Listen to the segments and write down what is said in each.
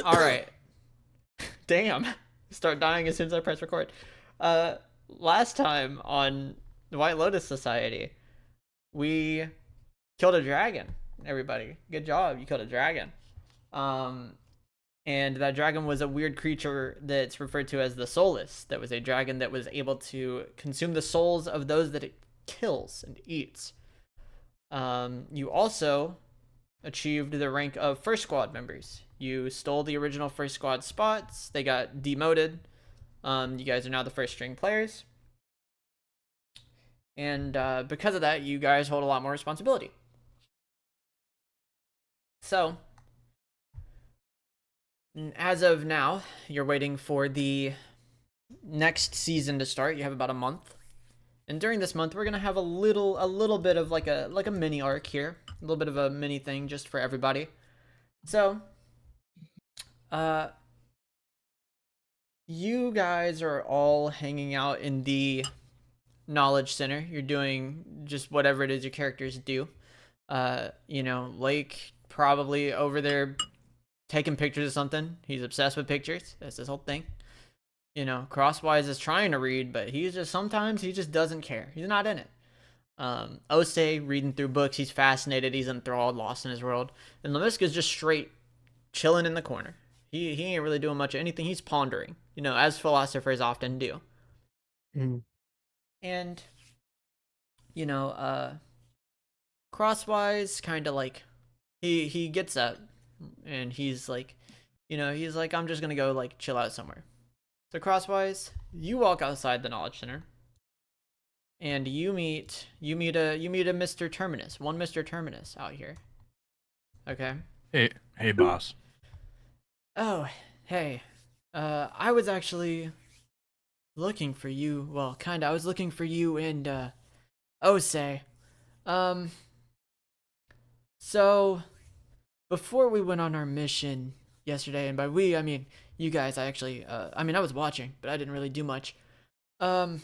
All right. Damn. Start dying as soon as I press record. Uh, Last time on the White Lotus Society, we killed a dragon. Everybody, good job. You killed a dragon. Um, and that dragon was a weird creature that's referred to as the Soulless. That was a dragon that was able to consume the souls of those that it kills and eats. You also achieved the rank of first squad members. You stole the original first squad spots. They got demoted. You guys are now the first string players. And because of that, you guys hold a lot more responsibility. So, as of now, you're waiting for the next season to start. You have about a month. And during this month, we're gonna have a little bit of like a mini arc here, a little bit of a mini thing just for everybody. So, uh, you guys are all hanging out in the knowledge center. You're doing just whatever it is your characters do. Lake probably over there taking pictures of something. He's obsessed with pictures. That's his whole thing. Crosswise is trying to read, but he's just sometimes he just doesn't care. He's not in it. Osei reading through books. He's fascinated. He's enthralled, lost in his world. And Lemiska's just straight chilling in the corner. He ain't really doing much of anything. He's pondering, as philosophers often do. Mm. And, you know, Crosswise kind of like, he gets up and he's like, I'm just gonna go like chill out somewhere. So Crosswise, you walk outside the knowledge center and you meet a Mr. Terminus, one Mr. Terminus out here. Okay. Hey, boss. Oh, hey. I was actually looking for you. Well, kinda. I was looking for you and Osei. Um. So before we went on our mission yesterday, and by we I mean you guys, I actually, I was watching, but I didn't really do much. Um.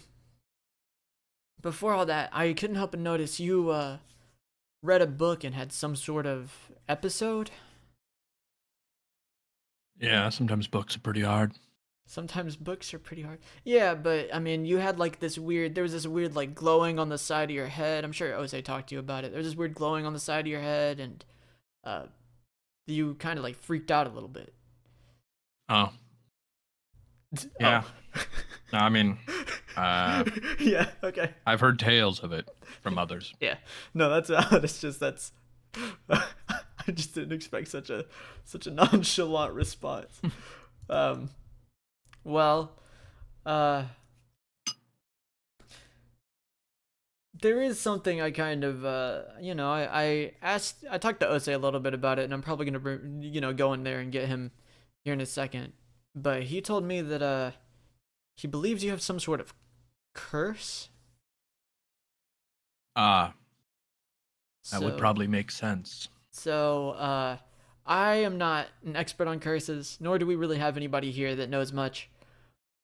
Before all that, I couldn't help but notice you read a book and had some sort of episode. Yeah, sometimes books are pretty hard. Sometimes books are pretty hard. Yeah, but you had like there was this weird like glowing on the side of your head. I'm sure Osei talked to you about it. There was this weird glowing on the side of your head, and uh, you kind of like freaked out a little bit. Oh, yeah. Oh. No, Yeah, okay. I've heard tales of it from others. Yeah. No, that's valid. It's just I just didn't expect such a nonchalant response. um well, uh there is something I kind of I talked to Osei a little bit about it, and I'm probably gonna go in there and get him here in a second. But he told me that he believes you have some sort of curse. That would probably make sense. So, I am not an expert on curses, nor do we really have anybody here that knows much.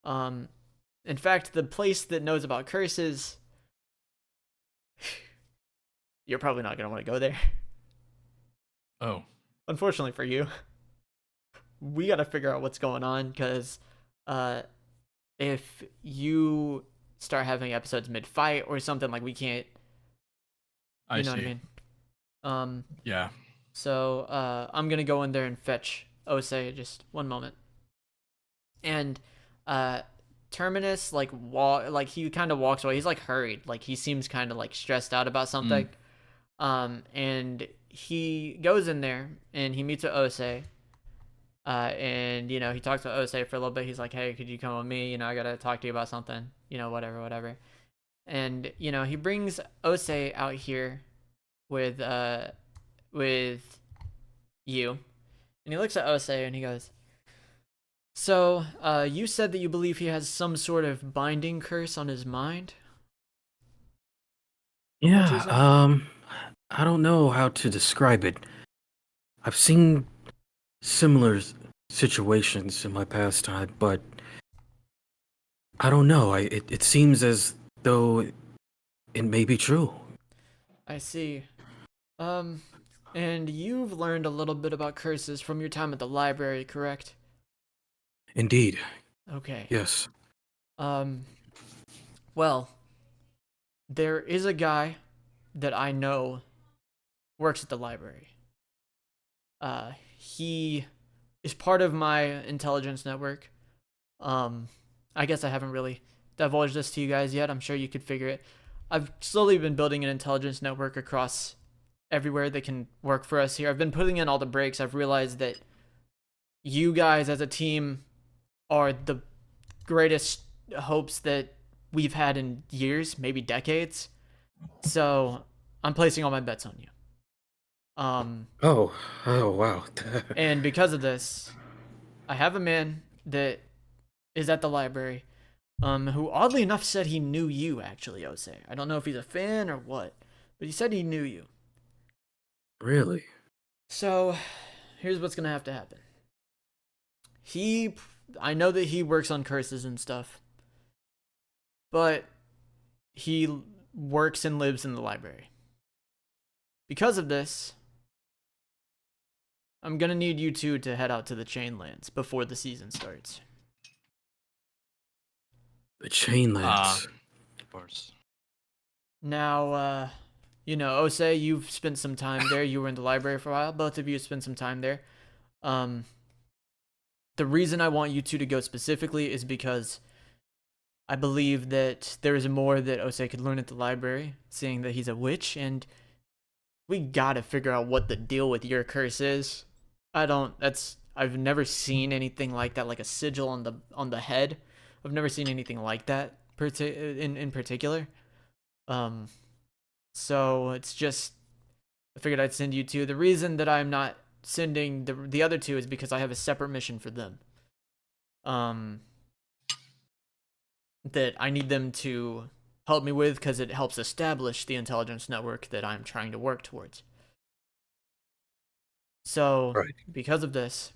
In fact, the place that knows about curses, you're probably not going to want to go there. Oh. Unfortunately for you. We got to figure out what's going on, because if you start having episodes mid-fight or something, like, we can't, I see. what I mean? Yeah. So, I'm gonna go in there and fetch Osei, just one moment. And, Terminus, he kind of walks away. He's, like, hurried. Like, he seems kind of, like, stressed out about something. And he goes in there, and he meets with Osei. And, he talks to Osei for a little bit. He's like, hey, could you come with me? I gotta talk to you about something. Whatever. And, he brings Osei out here with you, and he looks at Osei and he goes, so you said that you believe he has some sort of binding curse on his mind? Yeah, I don't know how to describe it. I've seen similar situations in my past time, but I don't know. It seems as though it may be true. I see. um And you've learned a little bit about curses from your time at the library, correct? Indeed. Okay. Yes. Well, there is a guy that I know works at the library. He is part of my intelligence network. I guess I haven't really divulged this to you guys yet. I'm sure you could figure it. I've slowly been building an intelligence network across everywhere that can work for us here. I've been putting in all the breaks. I've realized that you guys as a team are the greatest hopes that we've had in years, maybe decades. So I'm placing all my bets on you. Oh, wow. And because of this, I have a man that is at the library, who oddly enough said he knew you, actually, Osei. I don't know if he's a fan or what, but he said he knew you. Really? So, here's what's gonna have to happen. I know that he works on curses and stuff, but he works and lives in the library. Because of this, I'm gonna need you two to head out to the Chainlands before the season starts. The Chainlands. Of course. Now, Osei, you've spent some time there. You were in the library for a while. Both of you spent some time there. The reason I want you two to go specifically is because I believe that there is more that Osei could learn at the library, seeing that he's a witch, and we gotta figure out what the deal with your curse is. I've never seen anything like that, like a sigil on the head. I've never seen anything like that in particular. So it's just, I figured I'd send you two. The reason that I'm not sending the other two is because I have a separate mission for them. That I need them to help me with because it helps establish the intelligence network that I'm trying to work towards. So, Right. Because of this,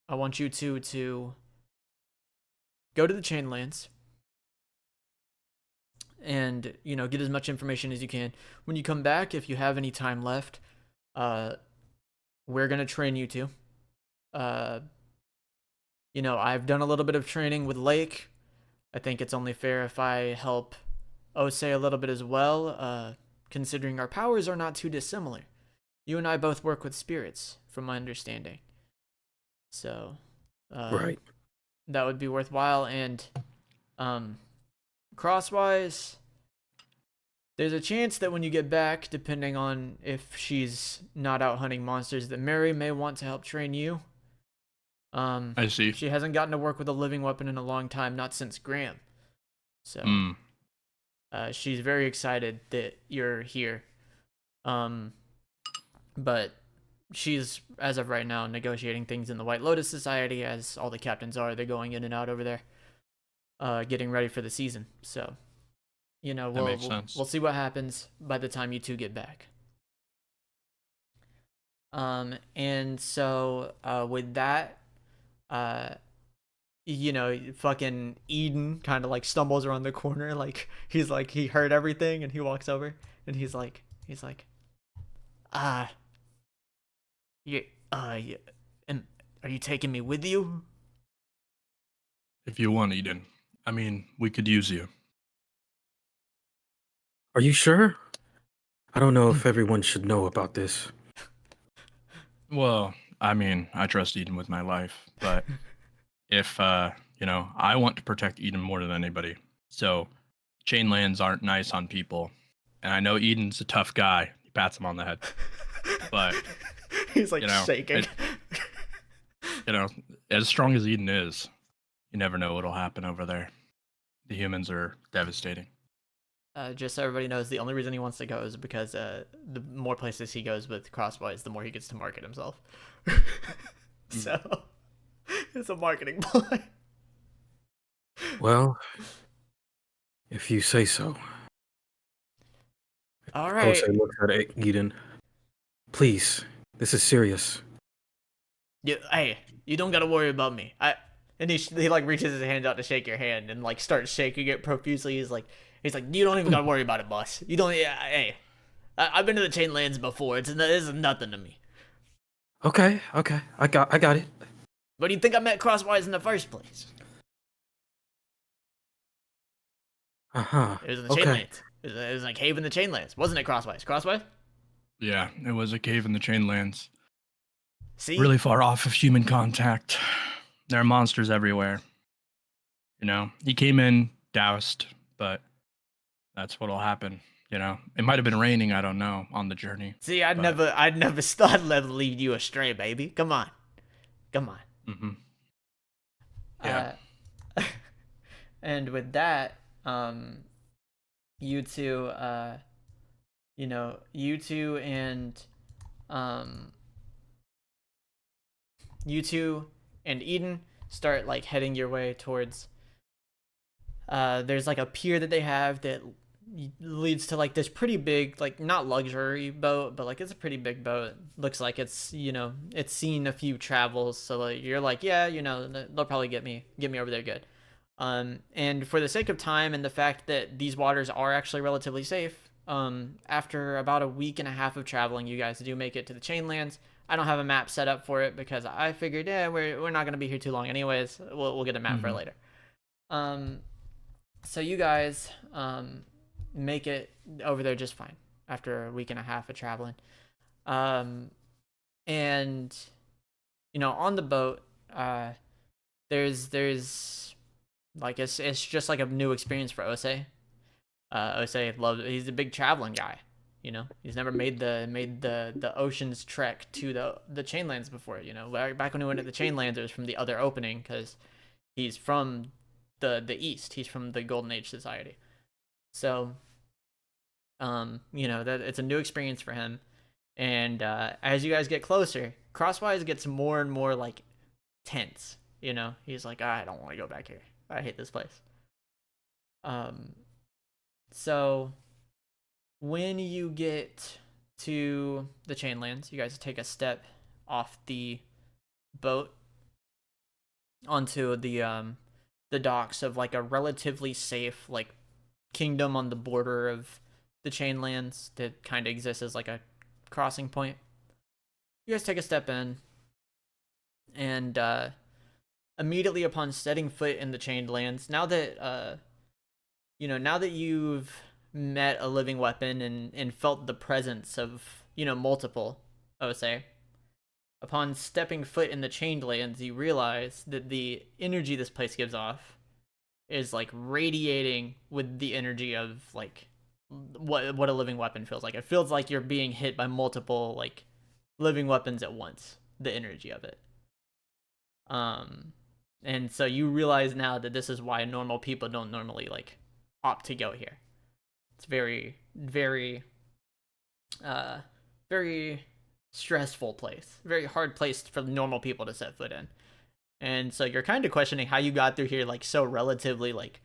I want you two to go to the Chainlands and, get as much information as you can. When you come back, if you have any time left, we're going to train you two. I've done a little bit of training with Lake. I think it's only fair if I help Osei a little bit as well, considering our powers are not too dissimilar. You and I both work with spirits, from my understanding. So, Right. that would be worthwhile. And Crosswise, there's a chance that when you get back, depending on if she's not out hunting monsters, that Mary may want to help train you. I see. She hasn't gotten to work with a living weapon in a long time, not since Graham. So, she's very excited that you're here. But she's, as of right now, negotiating things in the White Lotus Society, as all the captains are. They're going in and out over there, getting ready for the season. So, we'll see what happens by the time you two get back. And so, with that, fucking Eden kind of like stumbles around the corner, like he heard everything, and he walks over and he's like, are you taking me with you? If you want, Eden. I mean, we could use you. Are you sure? I don't know if everyone should know about this. Well, I mean, I trust Eden with my life, but if, I want to protect Eden more than anybody. So, Chainlands aren't nice on people. And I know Eden's a tough guy. He pats him on the head. But he's like shaking. As strong as Eden is, you never know what'll happen over there. The humans are devastating. Just so everybody knows, the only reason he wants to go is because the more places he goes with Crosswise, the more he gets to market himself. So, it's a marketing ploy. Well, if you say so. All right. Osei looks at Eden. Please, this is serious. Hey, you don't gotta worry about me. And he like reaches his hand out to shake your hand and like starts shaking it profusely. He's like, you don't even gotta worry about it, boss. You don't. Yeah, hey, I've been to the Chainlands before. This is nothing to me. Okay, okay. I got it. What do you think I met Crosswise in the first place? Uh-huh. It was in the Okay. Chainlands. It was in a cave in the Chainlands. Wasn't it Crosswise? Crosswise? Yeah, it was a cave in the Chainlands. See? Really far off of human contact. There are monsters everywhere. You know, he came in doused, but that's what'll happen. You know, it might have been raining. I don't know on the journey. See, But I'd never thought I'd lead you astray, baby. Come on. Come on. hmm yeah, And with that, you two, you two and, um, you two and Eden start like heading your way towards. There's like a pier that they have that leads to like this pretty big, like not luxury boat, but like it's a pretty big boat. Looks like it's it's seen a few travels, so like you're like yeah, they'll probably get me over there good. And for the sake of time and the fact that these waters are actually relatively safe, after about a week and a half of traveling, you guys do make it to the Chainlands. I don't have a map set up for it because I figured, yeah, we're not gonna be here too long anyways. We'll get a map for it later. So you guys make it over there just fine after a week and a half of traveling. And on the boat, there's like it's just like a new experience for Osei. He's a big traveling guy. He's never made the oceans trek to the Chainlands before. Back when he went to the Chainlands, it was from the other opening because he's from the East. He's from the Golden Age Society. So, that it's a new experience for him. And as you guys get closer, Crosswise gets more and more like tense. He's like, I don't want to go back here. I hate this place. So when you get to the Chainlands, you guys take a step off the boat onto the docks of like a relatively safe like kingdom on the border of the Chainlands that kind of exists as like a crossing point. You guys take a step in, and immediately upon setting foot in the Chainlands, now that you've met a living weapon and felt the presence of multiple Osei, upon stepping foot in the Chainlands, you realize that the energy this place gives off is like radiating with the energy of like what a living weapon feels like. It feels like you're being hit by multiple like living weapons at once. The energy of it. And so you realize now that this is why normal people don't normally like opt to go here. It's very, very, very stressful place. Very hard place for normal people to set foot in. And so you're kind of questioning how you got through here like so relatively like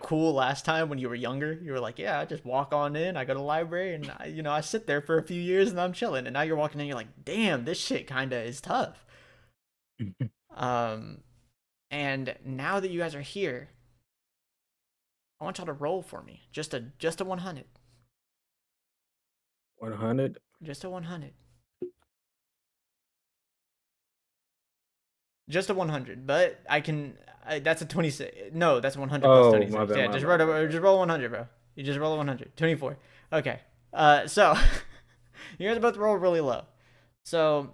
cool last time when you were younger. You were like, yeah, I just walk on in, I go to the library and I sit there for a few years and I'm chilling. And now you're walking in, you're like, damn, this shit kind of is tough. And now that you guys are here, I want y'all to roll for me. Just a 100. 100. Just a 100. Just a 100, but that's a 26. No, that's 100 plus Oh, 26. my bad. Yeah, my just bad. roll 100, bro. You just roll a 100. 24. Okay. So you guys both roll really low. So,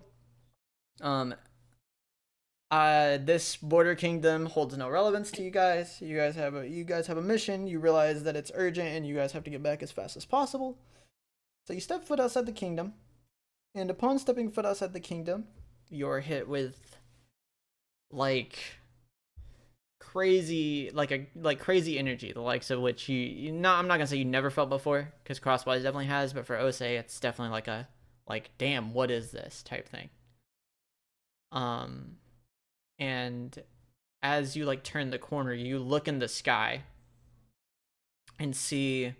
this border kingdom holds no relevance to you guys. You guys have a mission. You realize that it's urgent, and you guys have to get back as fast as possible. So you step foot outside the kingdom, and upon stepping foot outside the kingdom, you're hit with like crazy crazy energy, the likes of which I'm not gonna say you never felt before, because Crosswise definitely has, but for Osei it's definitely like a damn, what is this type thing. And as you like turn the corner, you look in the sky and see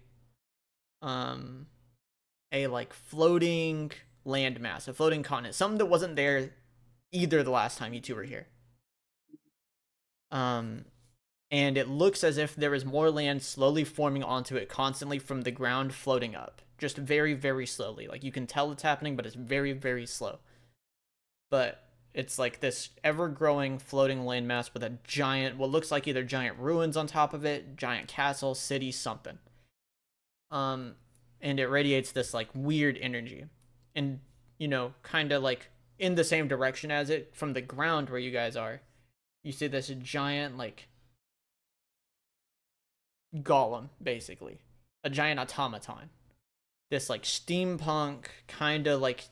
a like floating landmass, a floating continent, something that wasn't there either the last time you two were here. And it looks as if there is more land slowly forming onto it constantly from the ground, floating up, just very, very slowly. Like you can tell it's happening, but it's very, very slow. but it's like this ever-growing floating landmass with a giant, what looks like either giant ruins on top of it, giant castle, city, something. And it radiates this like weird energy, and kind of like in the same direction as it from the ground where you guys are. You see this giant like golem, basically, a giant automaton. This like steampunk kind of like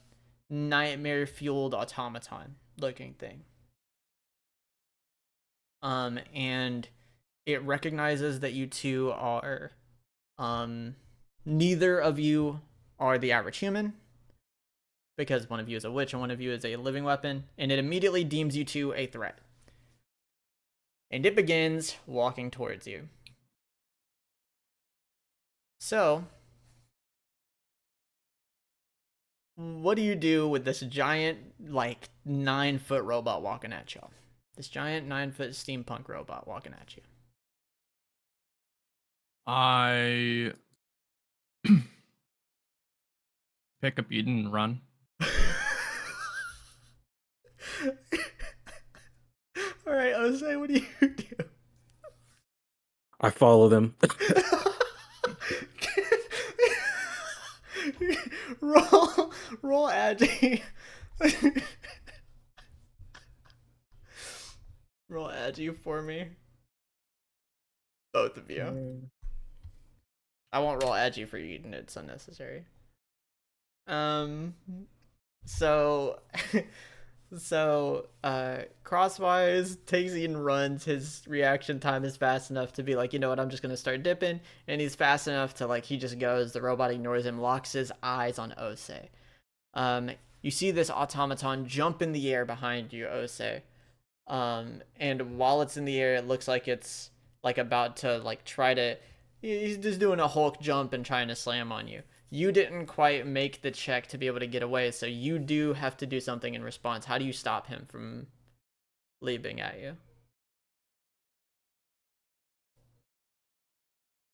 nightmare fueled automaton looking thing. And it recognizes that you two are neither of you are the average human, because one of you is a witch and one of you is a living weapon, and it immediately deems you two a threat. And it begins walking towards you. So, what do you do with this giant, like, 9-foot robot walking at you? This giant 9-foot steampunk robot walking at you. I pick up Eden and run. All right, Osei, what do you do? I follow them. roll agi. Roll agi for me. Both of you. I won't roll agi for Eden, it's unnecessary. So Crosswise takes Eden, runs. His reaction time is fast enough to be like, you know what, I'm just gonna start dipping, and he's fast enough to like he just goes. The robot ignores him, locks his eyes on Osei. You see this automaton jump in the air behind you, Osei. And while it's in the air, it looks like it's like about to like try to. He's just doing a Hulk jump and trying to slam on you. You didn't quite make the check to be able to get away, so you do have to do something in response. How do you stop him from leaping at you?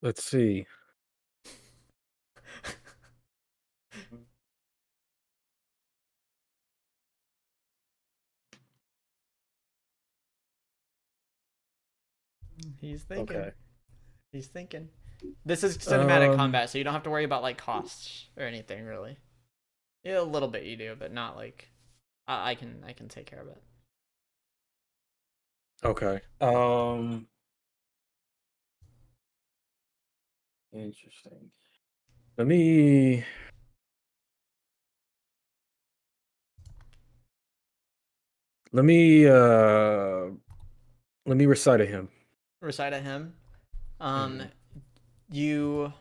Let's see. He's thinking. Okay. He's thinking. This is cinematic combat, so you don't have to worry about like costs or anything really. Yeah, a little bit you do, but not like I can take care of it. Okay. Interesting. Let me let me recite a hymn. Recite a hymn. You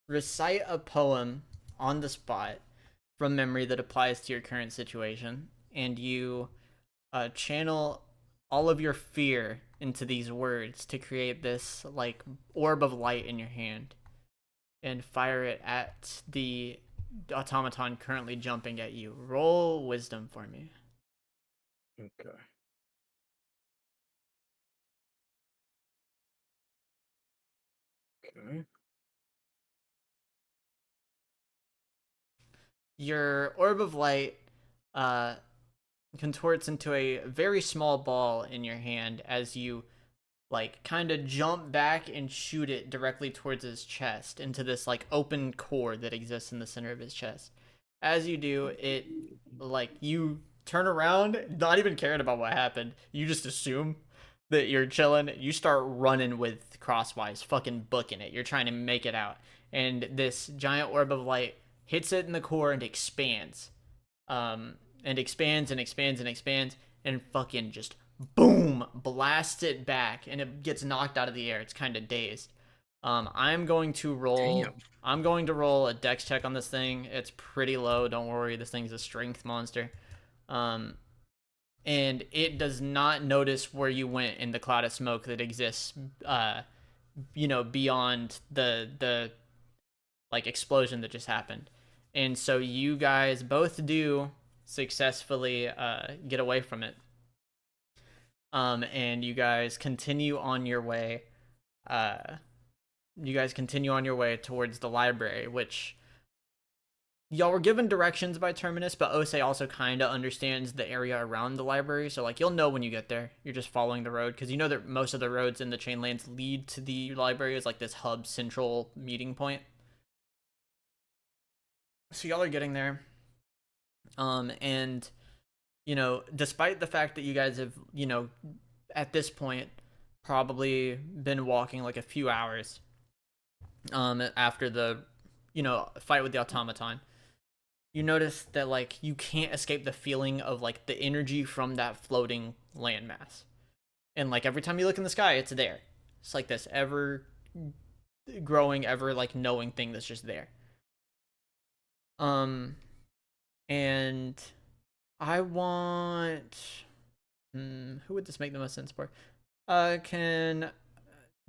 recite a poem on the spot from memory that applies to your current situation, and you channel all of your fear into these words to create this like orb of light in your hand, and fire it at the automaton currently jumping at you. Roll wisdom for me. Okay. Okay. Your orb of light contorts into a very small ball in your hand as you like kind of jump back and shoot it directly towards his chest into this like open core that exists in the center of his chest. As you do, it like you turn around, not even caring about what happened. You just assume that you're chilling. You start running with Crosswise, fucking booking it. You're trying to make it out, and this giant orb of light hits it in the core and expands, and expands and expands and expands, and fucking just boom, blast it back, and it gets knocked out of the air. It's kind of dazed. I'm going to roll. Damn. I'm going to roll a dex check on this thing. It's pretty low. Don't worry. This thing's a strength monster. And it does not notice where you went in the cloud of smoke that exists, beyond the like explosion that just happened. And so you guys both do successfully get away from it. And you guys continue on your way. You guys continue on your way towards the library, which y'all were given directions by Terminus, but Osei also kind of understands the area around the library, so like you'll know when you get there. You're just following the road because you know that most of the roads in the Chainlands lead to the library as like this hub central meeting point. So y'all are getting there, and you know, despite the fact that you guys have, you know, at this point probably been walking like a few hours, after the, you know, fight with the automaton, you notice that like you can't escape the feeling of like the energy from that floating landmass. And like every time you look in the sky, it's there. It's like this ever growing, ever like knowing thing that's just there. And I want who would this make the most sense for? Can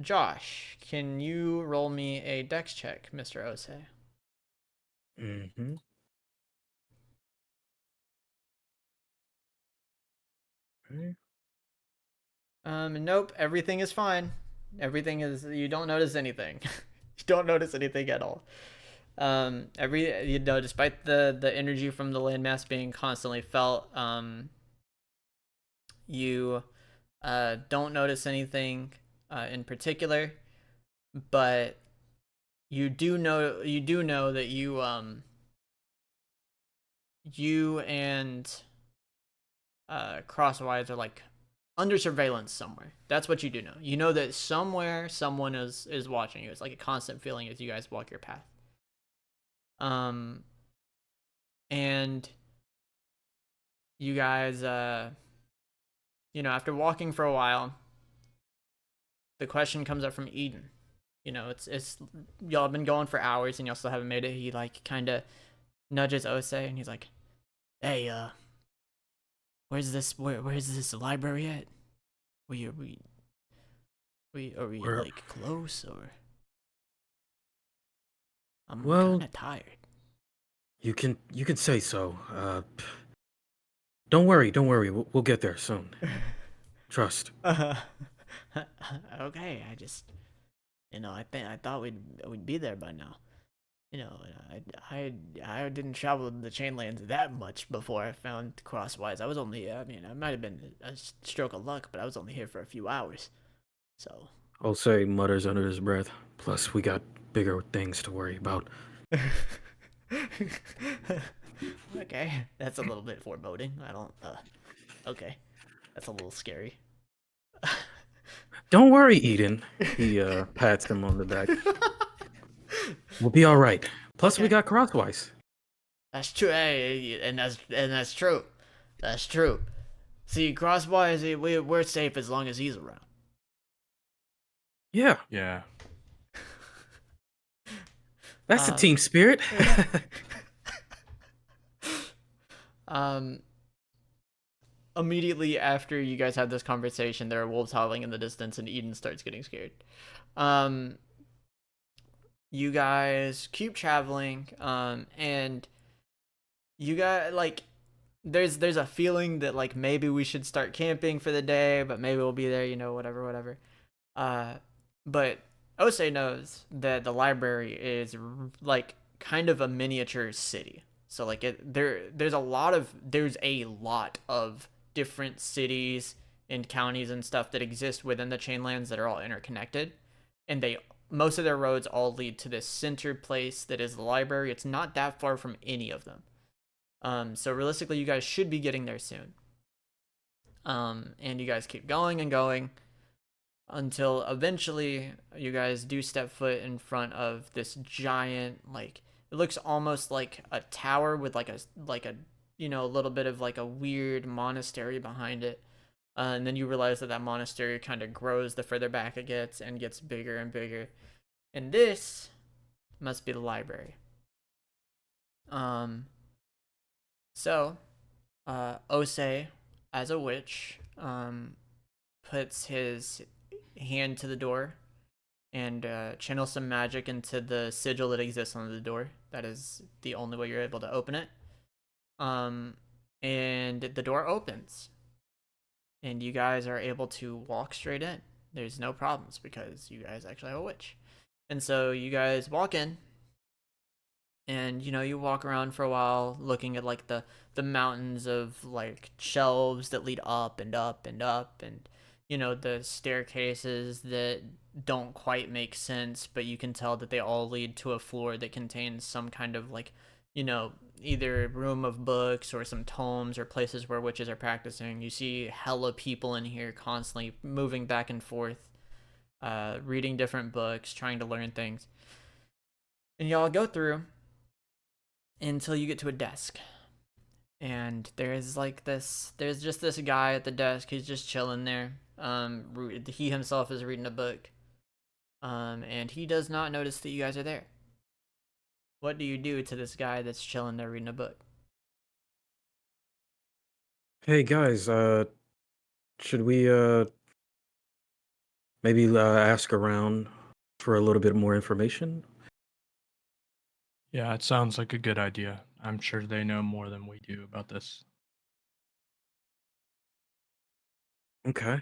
Josh, can you roll me a dex check, Mr. Osei? Mm-hmm. Okay. Nope, everything is fine. Everything is, you don't notice anything. You don't notice anything at all. You know, despite the energy from the landmass being constantly felt, you don't notice anything in particular, but you do know that you and Crosswise are like under surveillance somewhere. That's what you do know. You know that somewhere someone is watching you. It's like a constant feeling as you guys walk your path. And you guys, you know, after walking for a while, the question comes up from Eden. You know, it's y'all have been going for hours and y'all still haven't made it. He like kind of nudges Osei and he's like, "Hey, where's this library at? Are we like close or?" I'm Well, kind of tired. You can say so. Don't worry. We'll get there soon. Trust. Okay, I just, you know, I thought we'd be there by now. You know, I didn't travel the Chainlands that much before I found Crosswise. I mean, I might have been a stroke of luck, but I was only here for a few hours. So. Osei mutters under his breath. Plus, we got bigger things to worry about. Okay, that's a little bit foreboding. I don't. Okay, that's a little scary. Don't worry, Eden. He pats him on the back. We'll be all right. Plus, Okay. we got Crosswise. That's true. Hey, and that's true. That's true. See, Crosswise, we're safe as long as he's around. Yeah, Yeah. that's the team spirit. Immediately after you guys have this conversation, there are wolves howling in the distance, and Eden starts getting scared. You guys keep traveling, and you got like, there's a feeling that like maybe we should start camping for the day, but maybe we'll be there, you know, whatever. But Osei knows that the library is like kind of a miniature city. So like there's a lot of different cities and counties and stuff that exist within the Chainlands that are all interconnected, and most of their roads all lead to this center place that is the library. It's not that far from any of them. So realistically, you guys should be getting there soon. And you guys keep going and going until eventually you guys do step foot in front of this giant, like, it looks almost like a tower with like a you know, a little bit of like a weird monastery behind it. And then you realize that monastery kind of grows the further back it gets and gets bigger and bigger. And this must be the library. So, Osei, as a witch, puts his hand to the door and channels some magic into the sigil that exists on the door. That is the only way you're able to open it. And the door opens, and you guys are able to walk straight in. There's no problems because you guys actually have a witch. And so you guys walk in, and you walk around for a while looking at like the mountains of like shelves that lead up and up and up, and the staircases that don't quite make sense, but you can tell that they all lead to a floor that contains some kind of like you know either room of books or some tomes or places where witches are practicing. You see hella people in here constantly moving back and forth, reading different books, trying to learn things. And y'all go through until you get to a desk. And there's just this guy at the desk. He's just chilling there. He himself is reading a book. And he does not notice that you guys are there. What do you do to this guy that's chilling there reading a book? Hey guys, should we maybe ask around for a little bit more information? Yeah, it sounds like a good idea. I'm sure they know more than we do about this. Okay.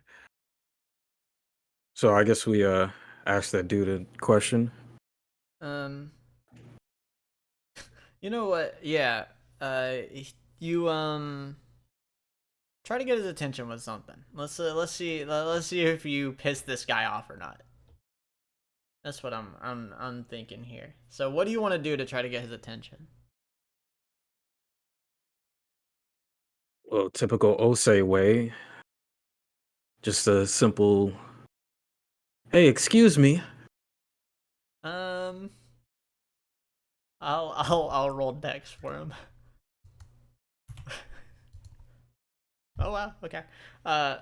So I guess we ask that dude a question. Um, you know what? Yeah. Uh, you try to get his attention with something. Let's see if you piss this guy off or not. That's what I'm thinking here. So what do you want to do to try to get his attention? Well, typical Osei way. Just a simple, hey, excuse me. Um, I'll roll dex for him. Oh wow, okay. Uh,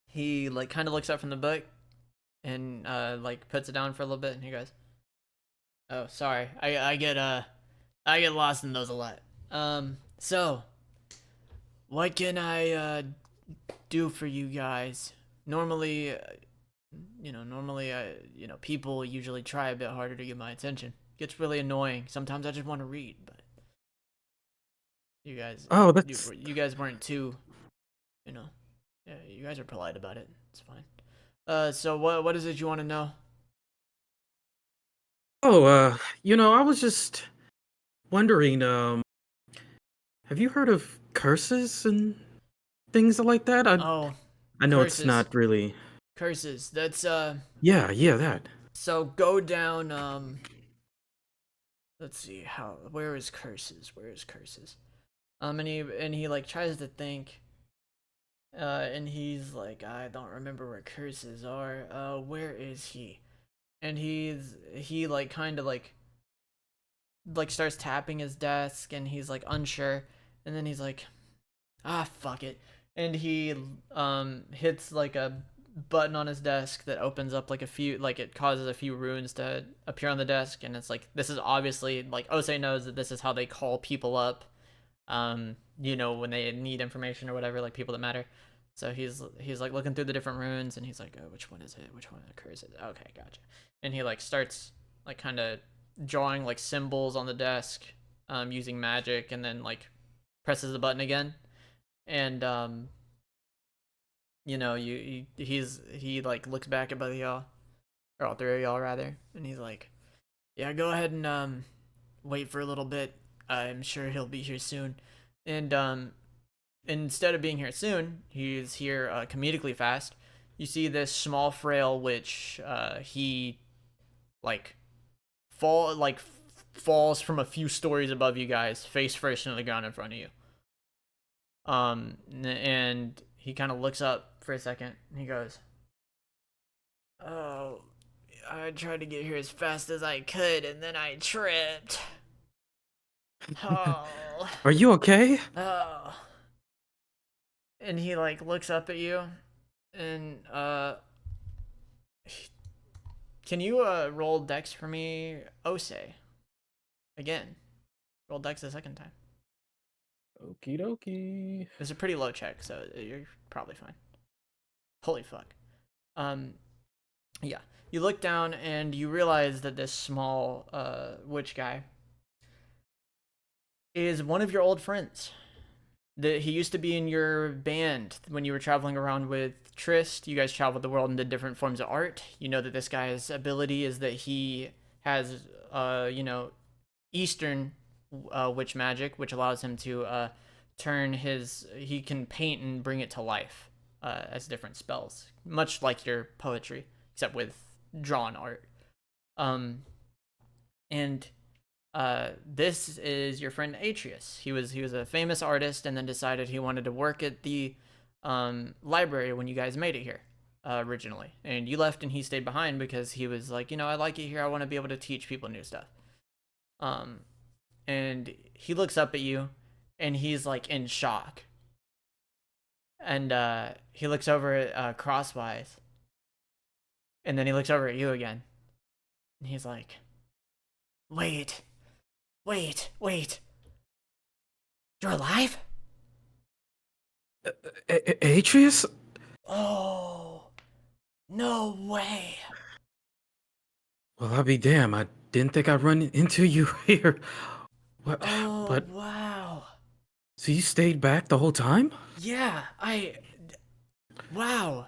he like kind of looks up from the book and like puts it down for a little bit, and he goes, "Oh, sorry, I get lost in those a lot. So what can I do for you guys? Normally, people usually try a bit harder to get my attention. Gets really annoying. Sometimes I just want to read, but you guys, Oh, you, that's you guys weren't too, you know, yeah, you guys are polite about it. It's fine. So what is it you want to know? oh, I was just wondering, have you heard of curses and things like that? Oh, I know it's curses, not really. curses. That's Yeah, that. So go down. Let's see how. Where is curses? Where is curses? And he like tries to think. And he's like, I don't remember where curses are. Where is he? And he like kind of like starts tapping his desk, and he's like unsure, and then he's like, fuck it, and he hits like a button on his desk that opens up like a few, like it causes a few runes to appear on the desk, and it's like this is obviously like Osei knows that this is how they call people up, when they need information or whatever, like people that matter. So he's like looking through the different runes, and he's like, oh, which one is it? Which one occurs it? Okay, gotcha. And he like starts like kind of drawing like symbols on the desk, using magic, and then like presses the button again, and he like looks back at both of y'all, or all three of y'all rather, and he's like, yeah, go ahead and wait for a little bit. I'm sure he'll be here soon. And instead of being here soon, he's here comedically fast. You see this small frail witch. He like falls from a few stories above you guys, face first into the ground in front of you. And he kind of looks up for a second. And he goes, "Oh, I tried to get here as fast as I could, and then I tripped. Oh, Are you okay? oh." And he like looks up at you, and can you roll dex for me, Osei? Again, roll dex the second time. Okie dokie. It's a pretty low check, so you're probably fine. Holy fuck. Um, yeah. You look down and you realize that this small witch guy is one of your old friends. He used to be in your band when you were traveling around with Trist. You guys traveled the world and did different forms of art. You know that this guy's ability is that he has, Eastern witch magic, which allows him to he can paint and bring it to life as different spells, much like your poetry, except with drawn art. And this is your friend Atreus. He was a famous artist, and then decided he wanted to work at the library when you guys made it here originally. And you left, and he stayed behind because he was like, I like it here. I want to be able to teach people new stuff. And he looks up at you, and he's like in shock. And he looks over at Crosswise, and then he looks over at you again, and he's like, Wait. You're alive? Atreus? Oh, no way. Well, I'll be damned. I didn't think I'd run into you here. What? Oh, But wow. so you stayed back the whole time? Yeah, wow.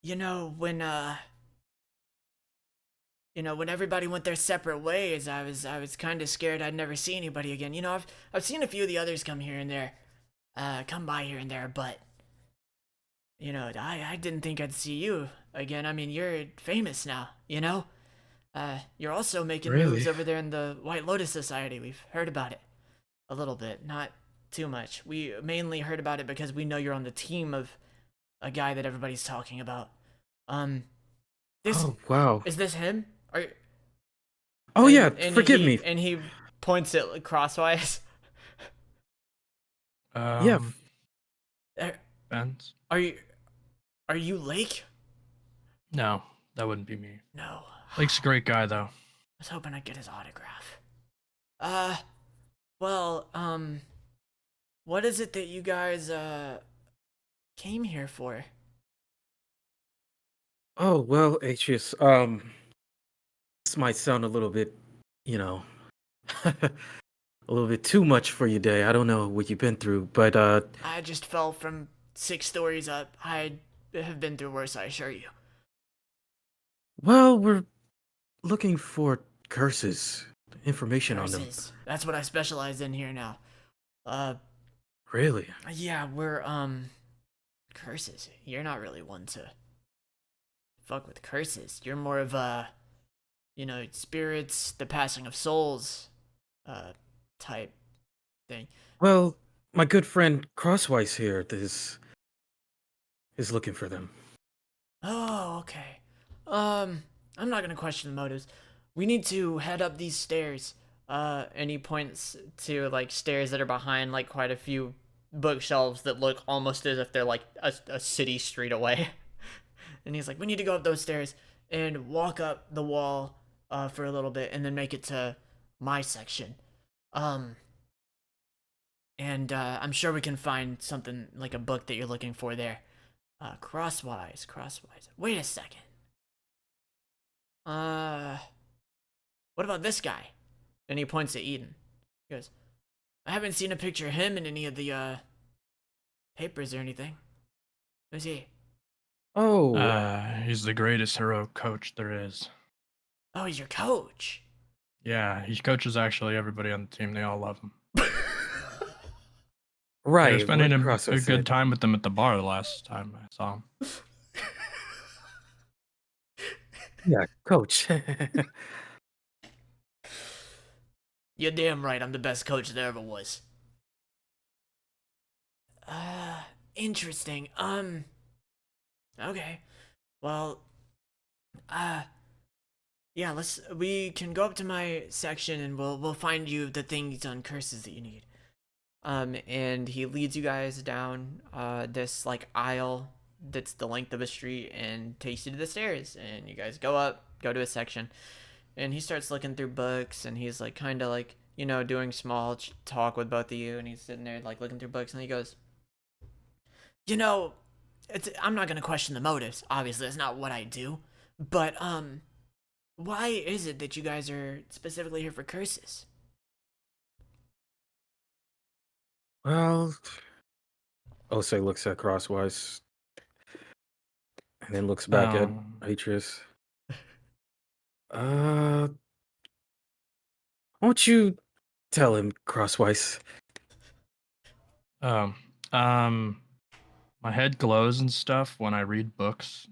You know, when when everybody went their separate ways, I was kind of scared I'd never see anybody again. I've seen a few of the others come here and there, come by here and there, but I didn't think I'd see you again. I mean, you're famous now, You're also making Really? moves over there in the White Lotus Society. We've heard about it a little bit, not too much. We mainly heard about it because we know you're on the team of a guy that everybody's talking about. This Oh, wow. is this him? Oh, yeah, forgive me. And he points at Crosswise. Yeah. Depends. Are you Lake? No, that wouldn't be me. No. Lake's a great guy, though. I was hoping I'd get his autograph. Well, what is it that you guys, came here for? Oh, well, Atreus, this might sound a little bit, a little bit too much for your day. I don't know what you've been through, but, I just fell from 6 stories up. I have been through worse, I assure you. well, we're looking for curses, information on them. Curses. That's what I specialize in here now. Really? Yeah, we're, curses. You're not really one to fuck with curses. You're more of a, spirits, the passing of souls, type thing. Well, my good friend Crosswise here is looking for them. Oh, okay. I'm not gonna question the motives. We need to head up these stairs. And he points to like stairs that are behind like quite a few bookshelves that look almost as if they're like a city street away. And he's like, we need to go up those stairs and walk up the wall for a little bit and then make it to my section. And I'm sure we can find something like a book that you're looking for there. Crosswise. Wait a second. What about this guy? And he points at Eden. He goes, I haven't seen a picture of him in any of the papers or anything. Who's he? Oh, He's the greatest hero coach there is. Oh, he's your coach. Yeah, he coaches actually everybody on the team. They all love him. right. I was spending what a Crosswise good said. time with them at the bar the last time I saw him. Yeah, coach. You're damn right, I'm the best coach there ever was. Interesting. Okay. Well, yeah, we can go up to my section and we'll find you the things on curses that you need. And he leads you guys down, this, like, aisle that's the length of a street and takes you to the stairs. And you guys go to a section. And he starts looking through books, and he's, like, kind of, like, doing small talk with both of you. And he's sitting there, like, looking through books, and he goes, I'm not going to question the motives. Obviously, that's not what I do. But, why is it that you guys are specifically here for curses? Well, Osei looks at Crosswise and then looks back at Atreus. Uh, won't you tell him, Crosswise? Um, um, my head glows and stuff when I read books,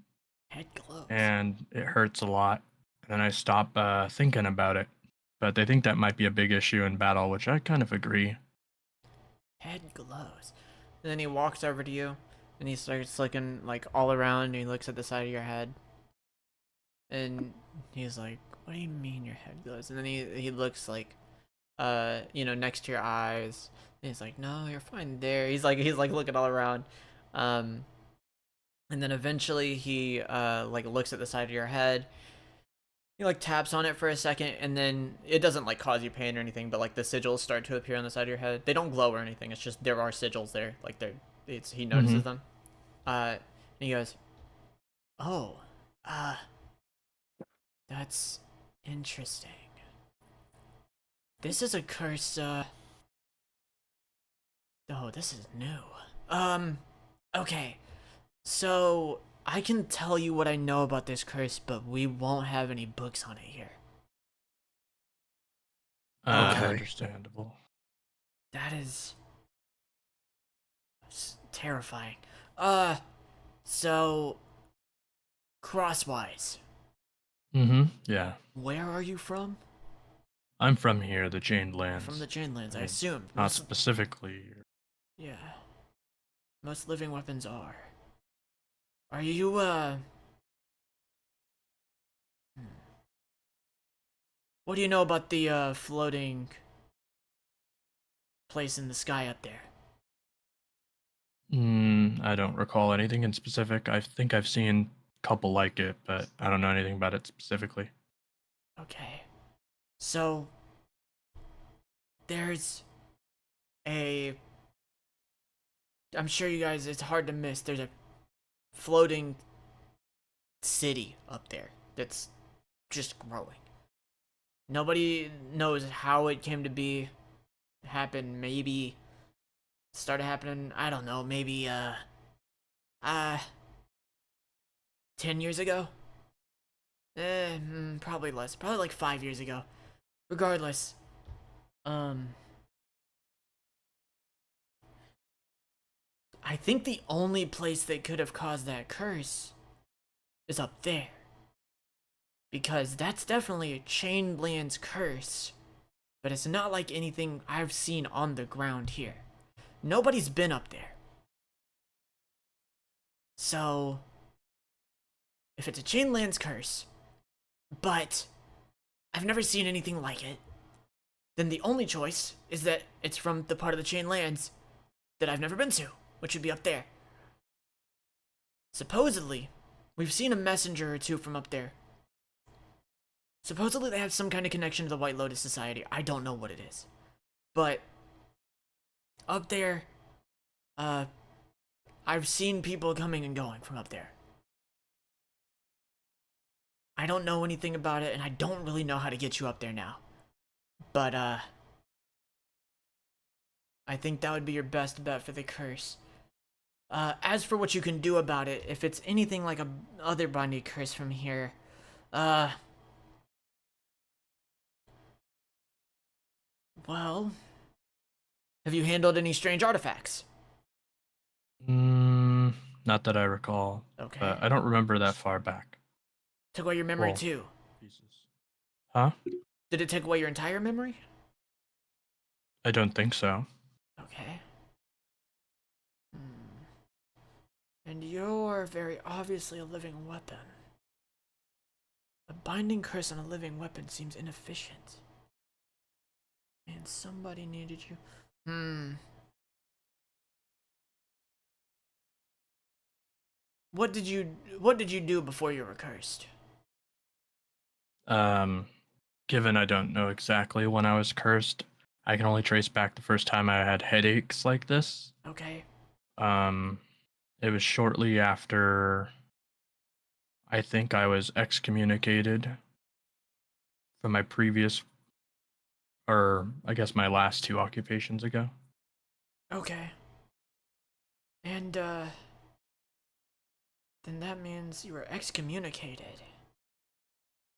Head glows. and it hurts a lot. And then I stop thinking about it. But they think that might be a big issue in battle, which I kind of agree. Head glows. And then he walks over to you, and he starts looking like all around, and he looks at the side of your head, and he's like, "What do you mean your head glows?" And then he looks like, next to your eyes. And he's like, "No, you're fine there." He's like looking all around, um, and then eventually he like looks at the side of your head. He like taps on it for a second, and then it doesn't like cause you pain or anything, but like the sigils start to appear on the side of your head. They don't glow or anything. It's just there are sigils there. Like he Mm-hmm. notices them. And he goes, "Oh, uh, that's interesting. This is a curse. Oh, this is new. Okay. So I can tell you what I know about this curse, but we won't have any books on it here. Okay. Understandable. That is terrifying. So Crosswise, Mm-hmm. Yeah. where are you from? I'm from here, the Chained You're from the Lands. Chainlands, I I mean, assumed. not specifically. Yeah. Most living weapons are. Are you hmm. What do you know about the floating place in the sky up there? I don't recall anything in specific. I think I've seen a couple like it, but I don't know anything about it specifically. Okay. So there's a I'm sure you guys it's hard to miss. There's a floating city up there that's just growing. Nobody knows how it came to be, happened, maybe started happening, I don't know, maybe uh 10 years ago? Probably less. Probably like 5 years ago. Regardless, um I think the only place that could have caused that curse is up there. Because that's definitely a Chainland's curse. But it's not like anything I've seen on the ground here. Nobody's been up there. So, if it's a Chainland's curse, but I've never seen anything like it, then the only choice is that it's from the part of the Chainlands that I've never been to, which would be up there. Supposedly, we've seen a messenger or two from up there. Supposedly they have some kind of connection to the White Lotus Society. I don't know what it is. But up there, I've seen people coming and going from up there. I don't know anything about it, and I don't really know how to get you up there now. But, I think that would be your best bet for the curse. As for what you can do about it, if it's anything like a other binding curse from here, uh, well, have you handled any strange artifacts? Mm, Not that I recall, Okay. but I don't remember that far back. Took away your memory Well, too. pieces. Huh? Did it take away your entire memory? I don't think so. Okay. Hmm. And you're very obviously a living weapon. A binding curse on a living weapon seems inefficient. And somebody needed you. What did you do before you were cursed? Um, Given I don't know exactly when I was cursed, I can only trace back the first time I had headaches like this. Okay. Um, it was shortly after I think I was excommunicated from my previous, or I guess my last two occupations ago. Okay. And then that means you were excommunicated.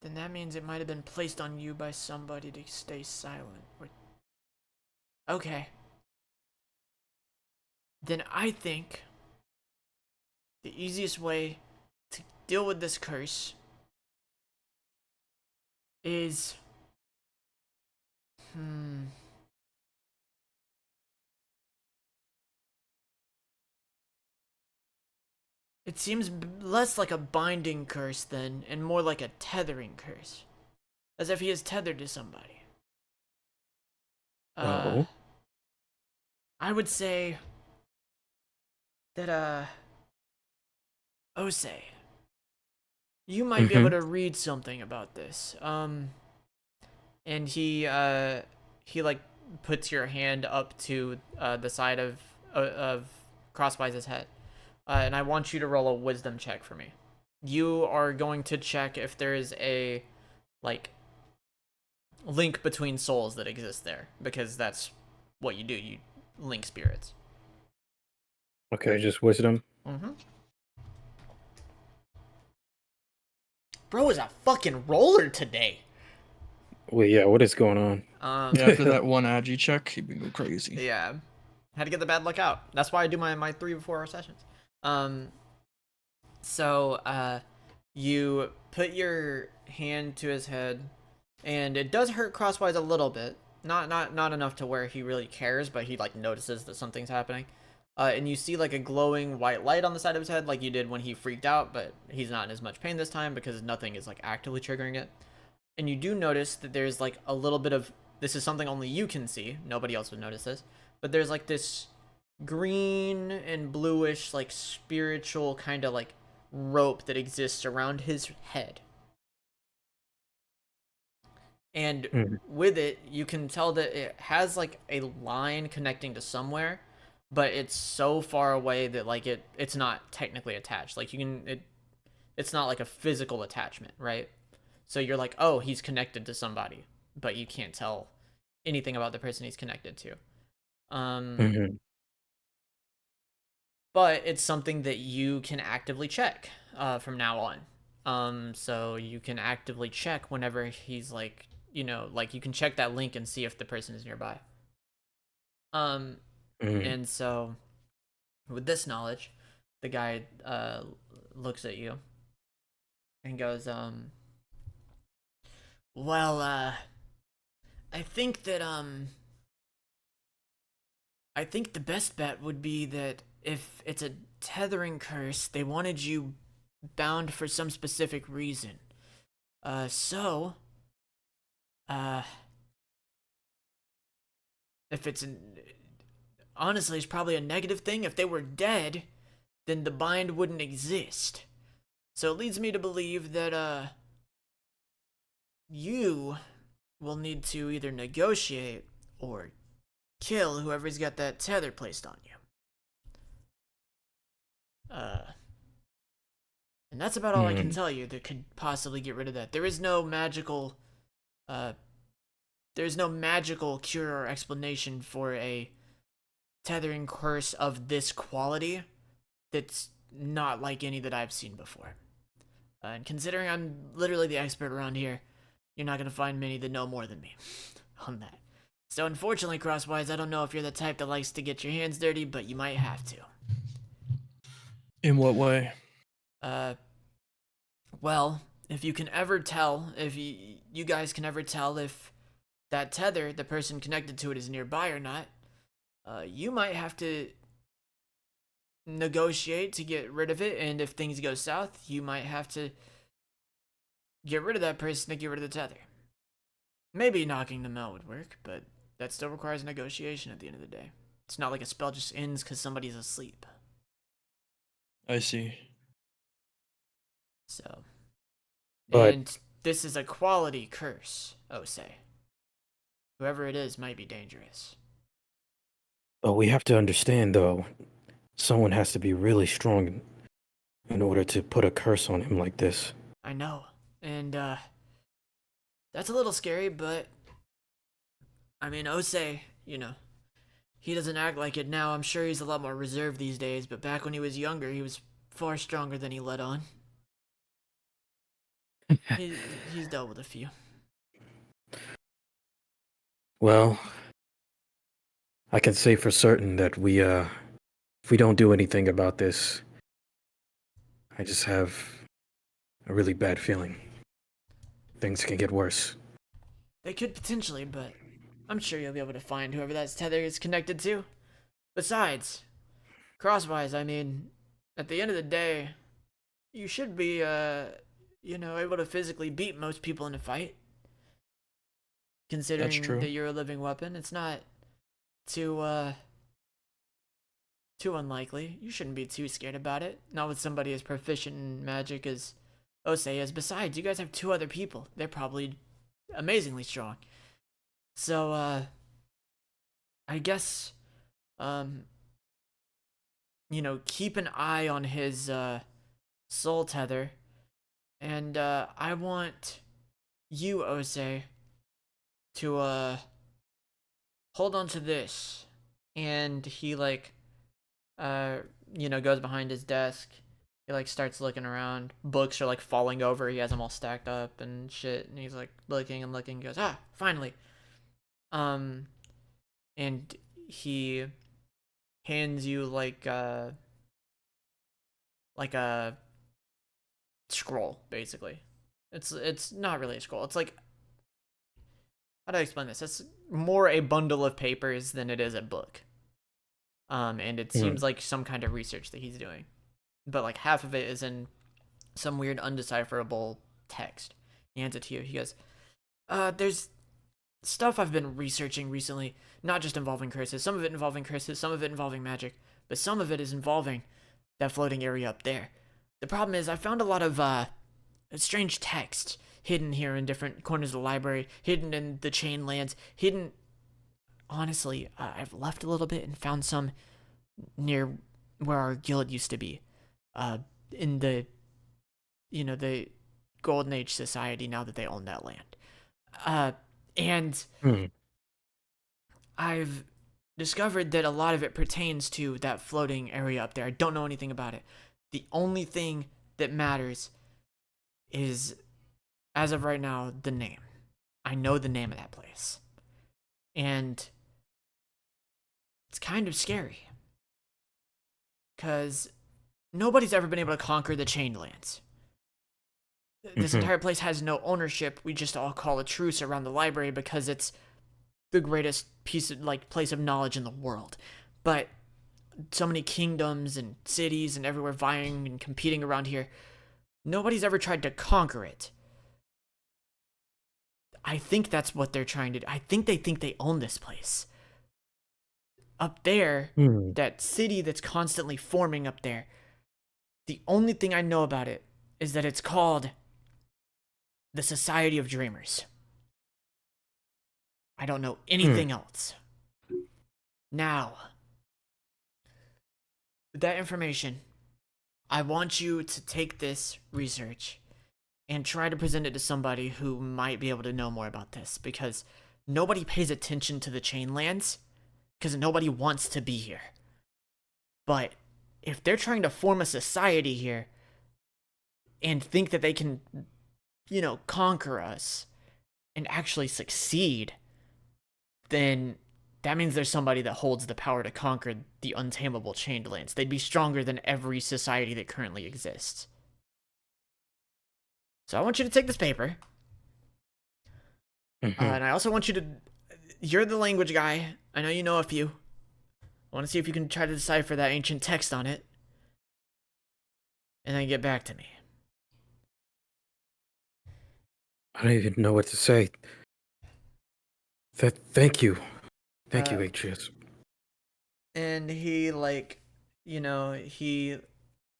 Then that means it might have been placed on you by somebody to stay silent. Okay. Then I think the easiest way to deal with this curse is... It seems less like a binding curse then, and more like a tethering curse. As if he is tethered to somebody. Oh. I would say that, Osei, you might be able to read something about this. And he like puts your hand up to the side of Crosswise's head. And I want you to roll a wisdom check for me. You are going to check if there is a, like, link between souls that exists there, because that's what you do. You link spirits. Okay, just wisdom. Bro is a fucking roller today. Well, yeah, what is going on? Yeah, after that one agi check, he'd be go crazy. Yeah. Had to get the bad luck out. That's why I do my 3 before our sessions. So you put your hand to his head, and it does hurt Crosswise a little bit. Not enough to where he really cares, but he like notices that something's happening. And you see like a glowing white light on the side of his head, like you did when he freaked out, but he's not in as much pain this time because nothing is like actively triggering it. And you do notice that there's like a little bit of, this is something only you can see, nobody else would notice this, but there's like this green and bluish like spiritual kind of like rope that exists around his head. And with it, you can tell that it has like a line connecting to somewhere, but it's so far away that like it's not technically attached. Like it's not like a physical attachment, right? So you're like, oh, he's connected to somebody, but you can't tell anything about the person he's connected to. But it's something that you can actively check from now on. So you can actively check whenever he's like, you know, like you can check that link and see if the person is nearby. And so with this knowledge, the guy looks at you and goes, well, I think that, I think the best bet would be that if it's a tethering curse, they wanted you bound for some specific reason. If it's honestly, it's probably a negative thing. If they were dead, then the bind wouldn't exist. So it leads me to believe that, you will need to either negotiate or kill whoever's got that tether placed on you. And that's about all I can tell you that could possibly get rid of that. There's no magical cure or explanation for a tethering curse of this quality that's not like any that I've seen before. And considering I'm literally the expert around here, you're not going to find many that know more than me on that. So unfortunately, Crosswise, I don't know if you're the type that likes to get your hands dirty, but you might have to. In what way? Well, if you can ever tell, if you guys can ever tell if that tether, the person connected to it, is nearby or not, you might have to negotiate to get rid of it, and if things go south, you might have to get rid of that person to get rid of the tether. Maybe knocking them out would work, but that still requires negotiation at the end of the day. It's not like a spell just ends because somebody's asleep. I see. So, But- and this is a quality curse, Osei. Whoever it is might be dangerous. But we have to understand, though, someone has to be really strong in order to put a curse on him like this. I know, and that's a little scary, but I mean, Osei, you know, he doesn't act like it now. I'm sure he's a lot more reserved these days, but back when he was younger, he was far stronger than he let on. He's dealt with a few. Well, I can say for certain that if we don't do anything about this, I just have a really bad feeling. Things can get worse. They could potentially, but I'm sure you'll be able to find whoever that tether is connected to. Besides, Crosswise, I mean, at the end of the day, you should be, able to physically beat most people in a fight. That's Considering true. that you're a living weapon, it's not too, too unlikely. You shouldn't be too scared about it. Not with somebody as proficient in magic as Osei is. Besides, you guys have two other people. They're probably amazingly strong. So, I guess, um, keep an eye on his, soul tether. And, I want you, Osei, to, hold on to this. And he, like, goes behind his desk. He, like, starts looking around. Books are, like, falling over. He has them all stacked up and shit. And he's, like, looking and looking. He goes, finally. Um, and he hands you, like a scroll, basically. It's not really a scroll. It's like, how do I explain this? It's more a bundle of papers than it is a book. And it Hmm. seems like some kind of research that he's doing, but like half of it is in some weird undecipherable text. He hands it to you. He goes, there's stuff I've been researching recently, not just involving curses. Some of it involving curses, some of it involving magic, but some of it is involving that floating area up there. The problem is I found a lot of strange text hidden here in different corners of the library, hidden in the chain lands, hidden. Honestly, I've left a little bit and found some near where our guild used to be, in the Golden Age Society. Now that they own that land, and Hmm. I've discovered that a lot of it pertains to that floating area up there. I don't know anything about it. The only thing that matters is, as of right now, the name. I know the name of that place. And it's kind of scary. Because nobody's ever been able to conquer the Chained Lands. This Mm-hmm. entire place has no ownership. We just all call a truce around the library because it's the greatest place of knowledge in the world. But so many kingdoms and cities and everywhere vying and competing around here, nobody's ever tried to conquer it. I think that's what they're trying to do. I think they own this place. Up there, Hmm. that city that's constantly forming up there, the only thing I know about it is that it's called the Society of Dreamers. I don't know Hmm. anything else. Now, with that information, I want you to take this research and try to present it to somebody who might be able to know more about this, because nobody pays attention to the Chainlands because nobody wants to be here. But if they're trying to form a society here and think that they can, conquer us and actually succeed, then that means there's somebody that holds the power to conquer the untamable Chained Lands. They'd be stronger than every society that currently exists. So I want you to take this paper, Mm-hmm. and I also want you to. You're the language guy. I know you know a few. I want to see if you can try to decipher that ancient text on it, and then get back to me. I don't even know what to say. Thank you. Thank you, Uh, Atreus. and he he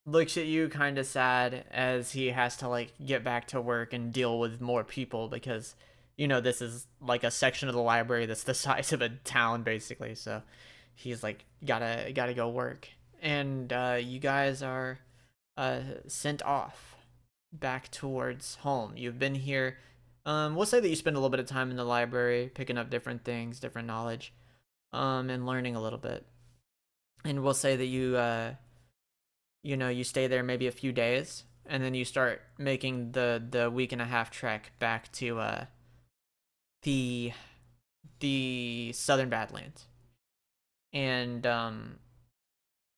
looks at you kind of sad as he has to like get back to work and deal with more people because this is like a section of the library that's the size of a town basically. So he's like gotta go work, and you guys are sent off back towards home. You've been here. We'll say that you spend a little bit of time in the library picking up different things, different knowledge, and learning a little bit. And we'll say that you you stay there maybe a few days, and then you start making the week and a half trek back to the southern Badlands. And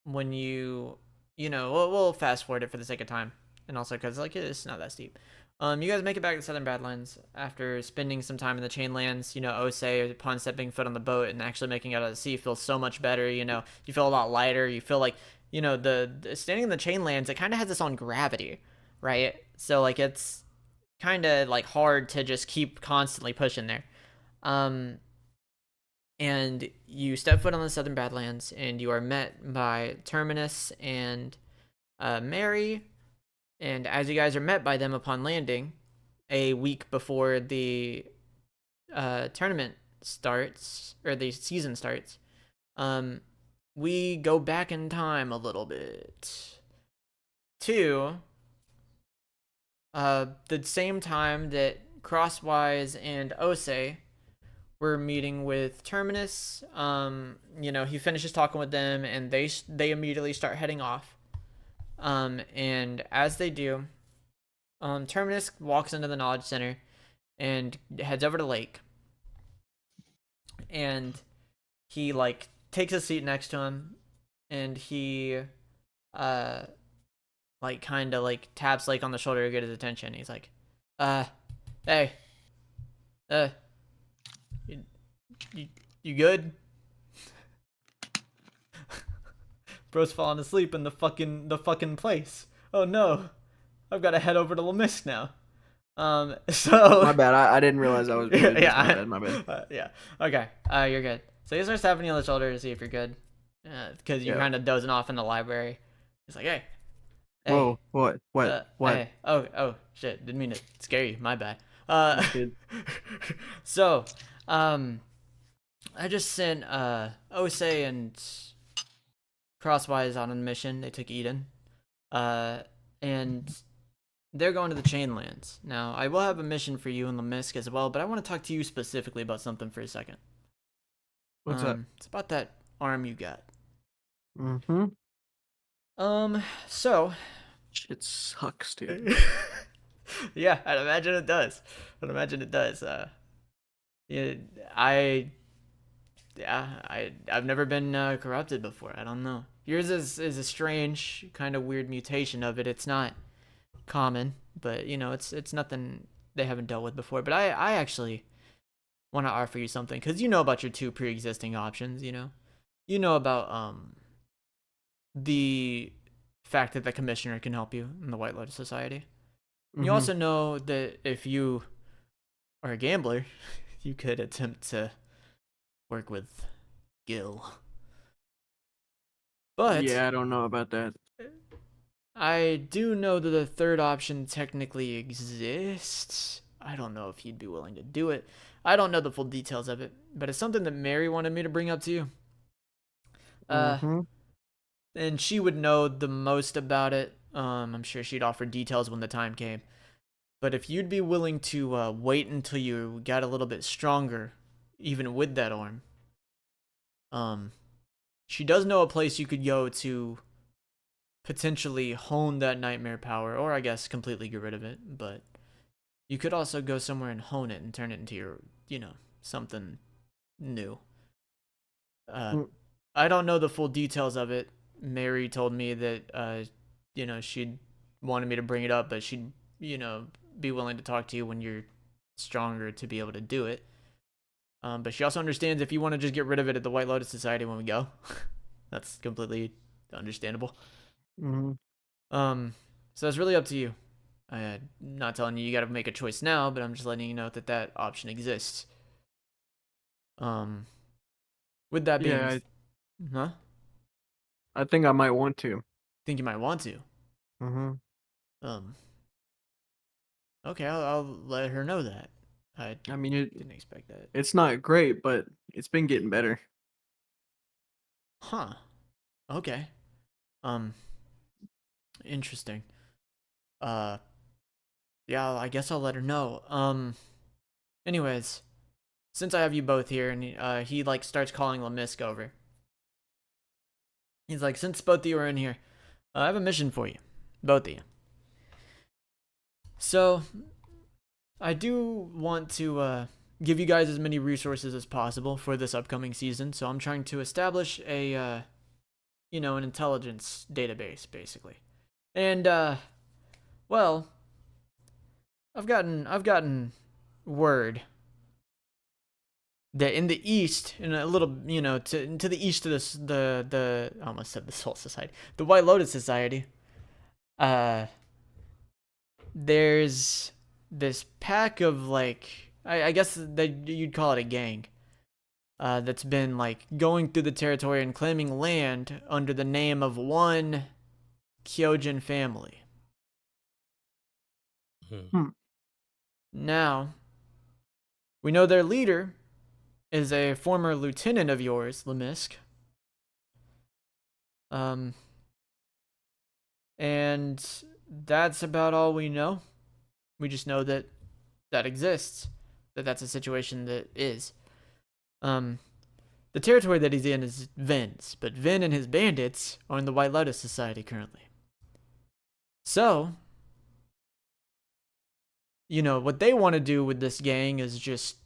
when you know, we'll fast forward it for the sake of time, and also because like it's not that steep. You guys make it back to Southern Badlands after spending some time in the Chainlands. You know, Osei, upon stepping foot on the boat and actually making it out of the sea, feels so much better. You know, you feel a lot lighter. You feel like, you know, the standing in the Chainlands, it kind of has its own gravity, right? So like it's kind of like hard to just keep constantly pushing there. Um, and you step foot on the Southern Badlands, and you are met by Terminus and Mary. And as you guys are met by them upon landing, a week before the tournament starts, or the season starts, we go back in time a little bit to the same time that Crosswise and Osei were meeting with Terminus. You know, he finishes talking with them, and they immediately start heading off. And as they do, Terminus walks into the Knowledge Center and heads over to Lake. And he, like, takes a seat next to him, and he, like, kind of, like, taps Lake on the shoulder to get his attention. He's like, hey, you good? Bro's falling asleep in the fucking place. Oh no, I've got to head over to Lemisk now. So my bad. I didn't realize I was. Yeah, my bad. Yeah. Okay. You're good. So he starts tapping you on the shoulder to see if you're good, because you're kind of dozing off in the library. He's like, hey. Whoa! What? Hey. Oh shit! Didn't mean to scare you. My bad. So, I just sent Osei and Crosswise on a mission. They took Eden, and they're going to the Chainlands. Now, I will have a mission for you in Lemisk as well, but I want to talk to you specifically about something for a second. What's up? It's about that arm you got. Mm-hmm. So Shit sucks, dude. yeah, I'd imagine it does. Yeah, I've never been corrupted before. I don't know. Yours is a strange, kind of weird mutation of it. It's not common, but you know, it's nothing they haven't dealt with before. But I actually want to offer you something, because you know about your two pre-existing options. You know about the fact that the commissioner can help you in the White Lotus Society. You also know that if you are a gambler, you could attempt to work with Gil. But yeah, I don't know about that. I do know that the third option technically exists. I don't know if you'd be willing to do it. I don't know the full details of it, but it's something that Mary wanted me to bring up to you. And she would know the most about it. I'm sure she'd offer details when the time came. But if you'd be willing to wait until you got a little bit stronger, even with that arm, she does know a place you could go to potentially hone that nightmare power, or I guess completely get rid of it. But you could also go somewhere and hone it and turn it into your, something new. I don't know the full details of it. Mary told me that, she'd wanted me to bring it up, but she'd, be willing to talk to you when you're stronger to be able to do it. But she also understands if you want to just get rid of it at the White Lotus Society when we go. That's completely understandable. So it's really up to you. I'm not telling you got to make a choice now, but I'm just letting you know that option exists. With that being, I think I might want to. Think you might want to? Okay, I'll let her know that. I mean, didn't expect that. It's not great, but it's been getting better. Huh. Okay. Interesting. Yeah, I guess I'll let her know. Anyways, since I have you both here, and he like starts calling Lemisk over. He's like, since both of you are in here, I have a mission for you. Both of you. So, I do want to give you guys as many resources as possible for this upcoming season. So I'm trying to establish an intelligence database, basically. And well, I've gotten word that in the east, in a little, to the east of this, the I almost said the Soul Society, the White Lotus Society, there's this pack of like, I guess that you'd call it a gang, that's been like going through the territory and claiming land under the name of one Kyojin family. Now, we know their leader is a former lieutenant of yours, Lemisk. And that's about all we know. We just know that that exists, that's a situation that is. The territory that he's in is Vin's, but Vin and his bandits are in the White Lotus Society currently. So, what they want to do with this gang is just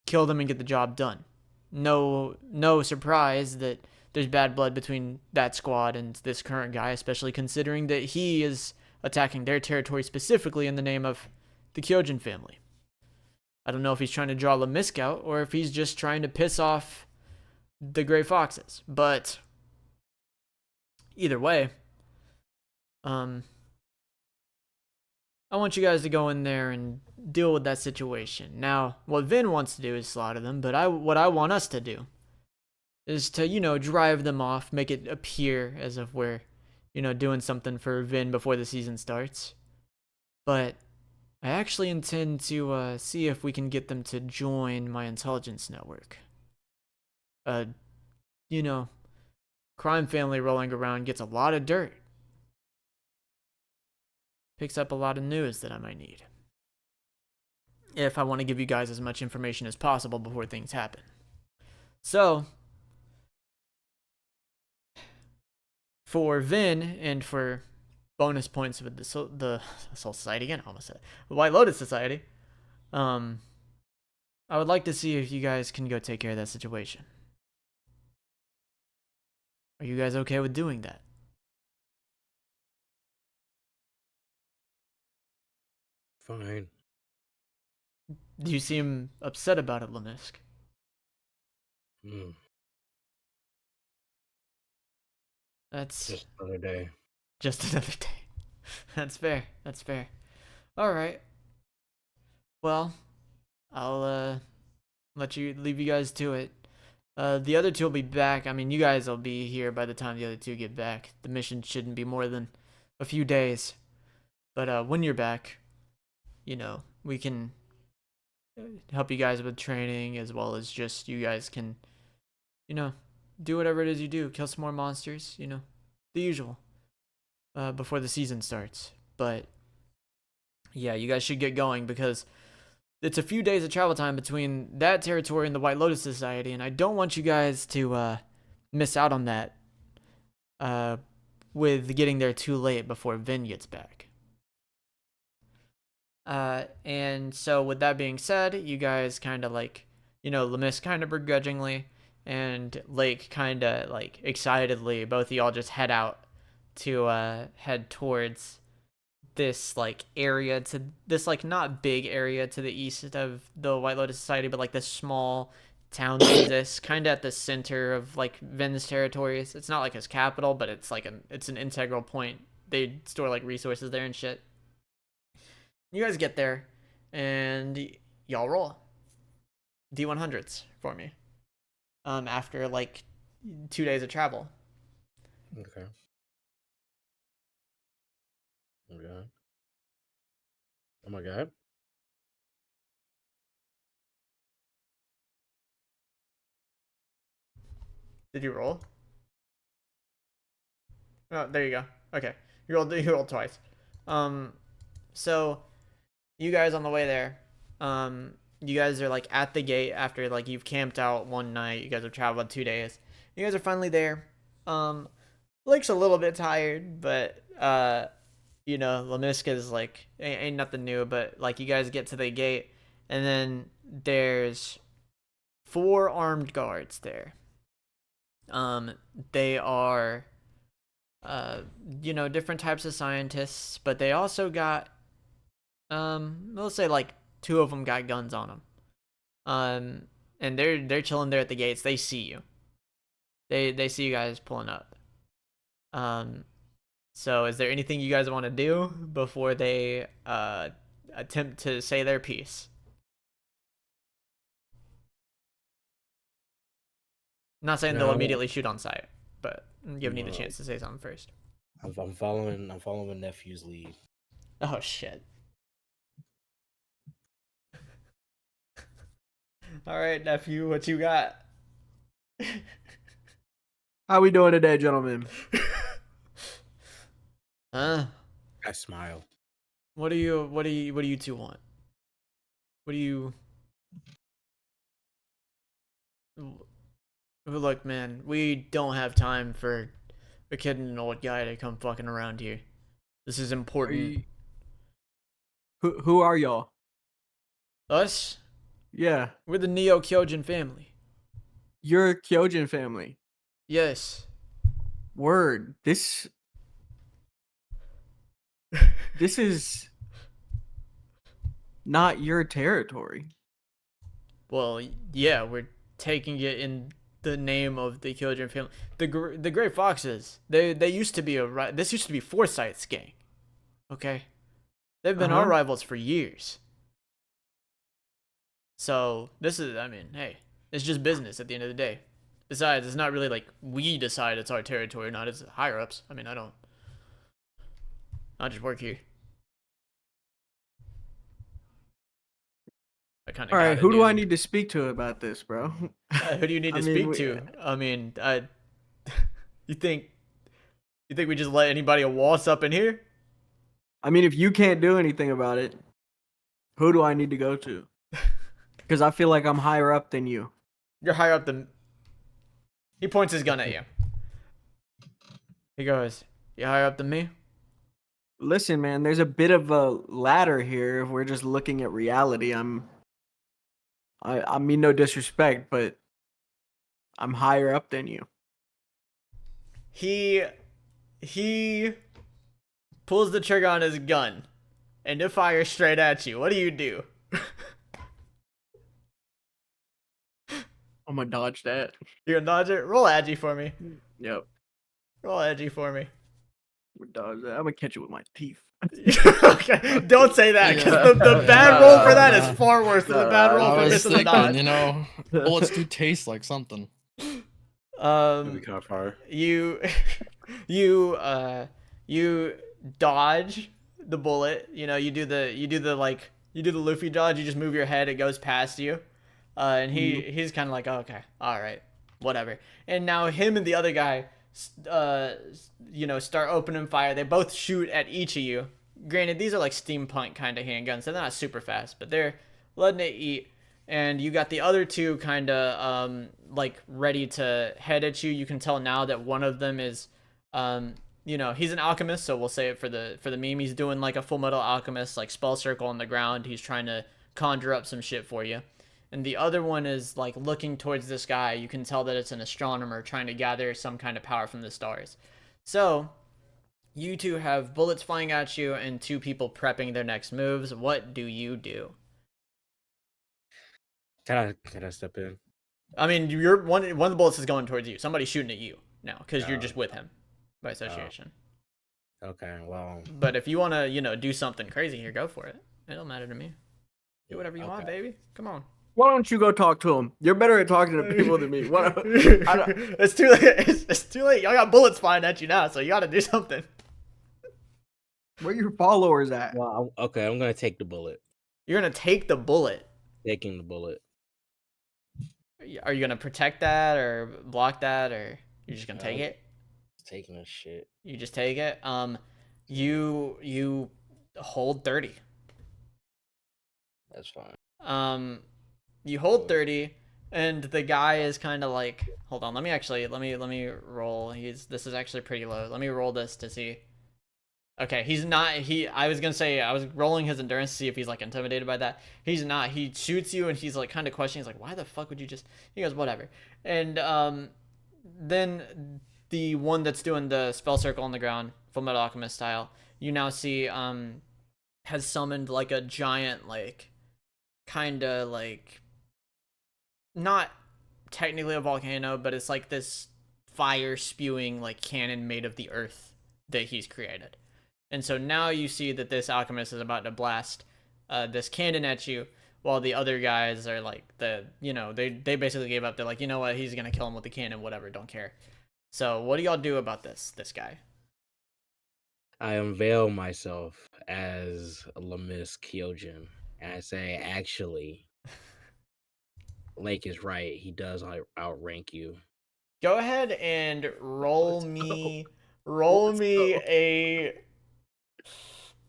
kill them and get the job done. No surprise that there's bad blood between that squad and this current guy, especially considering that he is attacking their territory specifically in the name of the Kyojin family. I don't know if he's trying to draw Lemisk out or if he's just trying to piss off the Gray Foxes. But either way, I want you guys to go in there and deal with that situation. Now, what Vin wants to do is slaughter them, but what I want us to do is to, drive them off, make it appear as if we're, doing something for Vin before the season starts. But I actually intend to see if we can get them to join my intelligence network. Crime family rolling around gets a lot of dirt. Picks up a lot of news that I might need, if I want to give you guys as much information as possible before things happen. So, for Vin and for bonus points with the Soul Society again, I almost said it, the White Lotus Society, I would like to see if you guys can go take care of that situation. Are you guys okay with doing that? Fine. Do you seem upset about it, Lemisk? That's Just another day. Just another day. That's fair. All right. Well, I'll leave you guys to it. The other two will be back. I mean, you guys will be here by the time the other two get back. The mission shouldn't be more than a few days. But when you're back, we can help you guys with training, as well as just you guys can, do whatever it is you do. Kill some more monsters, the usual, before the season starts. But yeah, you guys should get going because it's a few days of travel time between that territory and the White Lotus Society, and I don't want you guys to miss out on that with getting there too late before Vin gets back. And so with that being said, you guys kind of Lemisk kind of begrudgingly and Lake kind of excitedly, both of y'all just head out to head towards this area, to this not big area to the east of the White Lotus Society, but this small town that exists kind of at the center of Vin's territories. It's not his capital, but it's it's an integral point. They store resources there and shit. You guys get there, and y'all roll D100s for me. After 2 days of travel. Okay. Okay. Oh my god. Did you roll? Oh, there you go. Okay, you rolled twice. So you guys on the way there, you guys are at the gate after you've camped out one night. You guys have traveled 2 days. You guys are finally there. Lake's a little bit tired, but Lamiska is like ain't nothing new, but like you guys get to the gate, and then there's 4 armed guards there. They are, different types of scientists, but they also got, let's say like 2 of them got guns on them. And they're chilling there at the gates. They see you. They see you guys pulling up. So is there anything you guys want to do before they attempt to say their piece? Not saying they'll No. immediately shoot on sight, but give me the chance to say something first. I'm following nephew's lead. Oh shit. All right, nephew, what you got? How we doing today, gentlemen? Huh? I smile. What do you two want? What do you Look, man, we don't have time for a kid and an old guy to come fucking around here. This is important. Who are y'all? Us? Yeah, We're the Neo Kyojin family. you're a Kyojin family. Yes. Word. This is not your territory. Well, yeah, we're taking it in the name of the Kyojin family. The Gray Foxes. They used to be this used to be Forsyth's gang. Okay, they've been our rivals for years. So this is, hey, it's just business at the end of the day. Besides, it's not really like we decide it's our territory or not. It's higher ups. I just work here. I kind of. All right, who do I need to speak to about this, bro? Who do you need to speak to? You think we just let anybody waltz up in here? I mean, if you can't do anything about it, who do I need to go to? Because I feel like I'm higher up than you. You're higher up than. He points his gun at you. He goes, "You higher up than me?" Listen, man, there's a bit of a ladder here if we're just looking at reality. I mean no disrespect, but I'm higher up than you. He pulls the trigger on his gun, and it fires straight at you. What do you do? I'm gonna dodge that. You're gonna dodge it? Roll Agi for me. Yep. Roll Agi for me. I'm gonna dodge that. I'm gonna catch it with my teeth. Okay, don't say that, because the bad roll for that is far worse than the bad roll I for was missing the thinking, dodge. bullets do taste like something. We caught fire. You dodge the bullet. You do the Luffy dodge. You just move your head. It goes past you, and he's kind of like, oh, okay, all right, whatever. And now him and the other guy, start opening fire. They both shoot at each of you. Granted, these are like steampunk kind of handguns, so they're not super fast, but they're letting it eat. And you got the other two kind of ready to head at you. You can tell now that one of them is, he's an alchemist, so we'll say it for the meme. He's doing like a Full Metal Alchemist, like spell circle on the ground. He's trying to conjure up some shit for you. And the other one is like looking towards the sky. You can tell that it's an astronomer trying to gather some kind of power from the stars. So you two have bullets flying at you and 2 people prepping their next moves. What do you do? Can I step in? You're one of the bullets is going towards you. Somebody's shooting at you now because you're just with him by association. Okay, well. But if you want to, do something crazy here, go for it. It don't matter to me. Do whatever you want, baby. Come on. Why don't you go talk to him? You're better at talking to people than me. It's too late. It's too late. Y'all got bullets flying at you now, so you got to do something. Where your followers at? Well, okay, I'm gonna take the bullet. You're gonna take the bullet. Taking the bullet. Are you gonna protect that or block that, or you're just gonna take it? Taking a shit. You just take it. You hold 30. That's fine. You hold 30, and the guy is kind of like, hold on, let me roll. This is actually pretty low. Let me roll this to see. Okay, he's not. I was gonna say I was rolling his endurance to see if he's like intimidated by that. He's not. He shoots you and he's like kind of questioning. He's like, "Why the fuck would you just?" He goes, "Whatever." And then the one that's doing the spell circle on the ground, Full Metal Alchemist style, you now see has summoned like a giant like kind of like not technically a volcano, but it's like this fire spewing like cannon made of the earth that he's created. And so now you see that this alchemist is about to blast this cannon at you, while the other guys are like they basically gave up. They're like, you know what, he's gonna kill him with the cannon, whatever, don't care. So what do y'all do about this guy? I unveil myself as Lemis Kyojin, and I say, actually, Lake is right. He does outrank you. Go ahead and roll Let's me go. roll Let's me go. a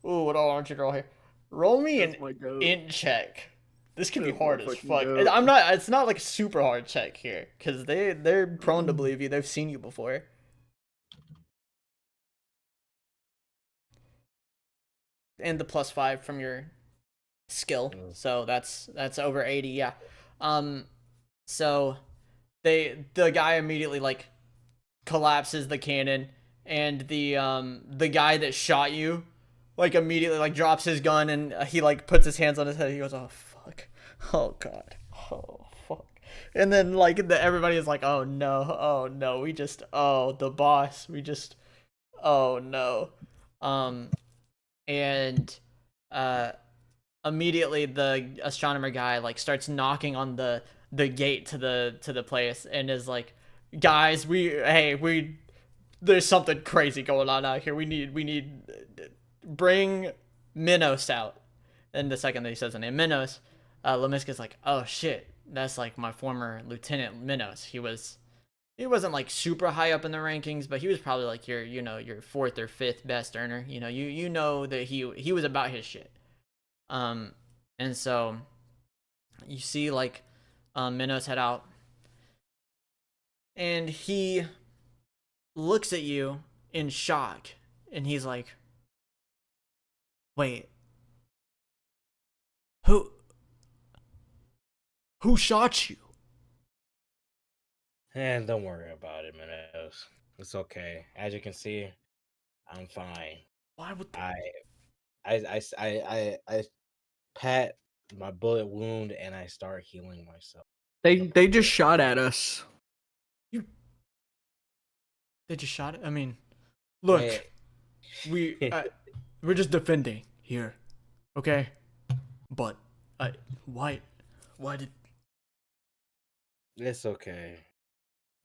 ooh, what all aren't you to roll here? Roll me an That's my goat. int check. This could be That's my hard as fucking fuck. goat. I'm not. It's not like a super hard check here because they're prone to believe you. They've seen you before. And the +5 from your skill, so that's over 80. Yeah. So the guy immediately like collapses the cannon, and the guy that shot you like immediately like drops his gun, and he like puts his hands on his head. He goes, "Oh fuck, oh god, oh fuck," and then like everybody is like, "Oh no, we just the boss, we just oh no," and uh immediately the astronomer guy like starts knocking on the gate to the place and is like, "Guys, we there's something crazy going on out here. We need bring Minos out." And the second that he says the name Minos, Lemiska's like, "Oh shit, that's like my former lieutenant Minos. He wasn't like super high up in the rankings, but he was probably like your fourth or fifth best earner. You know that he was about his shit." And so you see like Minos head out, and he looks at you in shock, and he's like, "Wait, who shot you?" And don't worry about it, Minos. It's okay. As you can see, I'm fine. Why would I pat my bullet wound and I start healing myself. They just shot at us. they just shot it? I mean, look, Wait. we're just defending here, okay? But why did It's okay.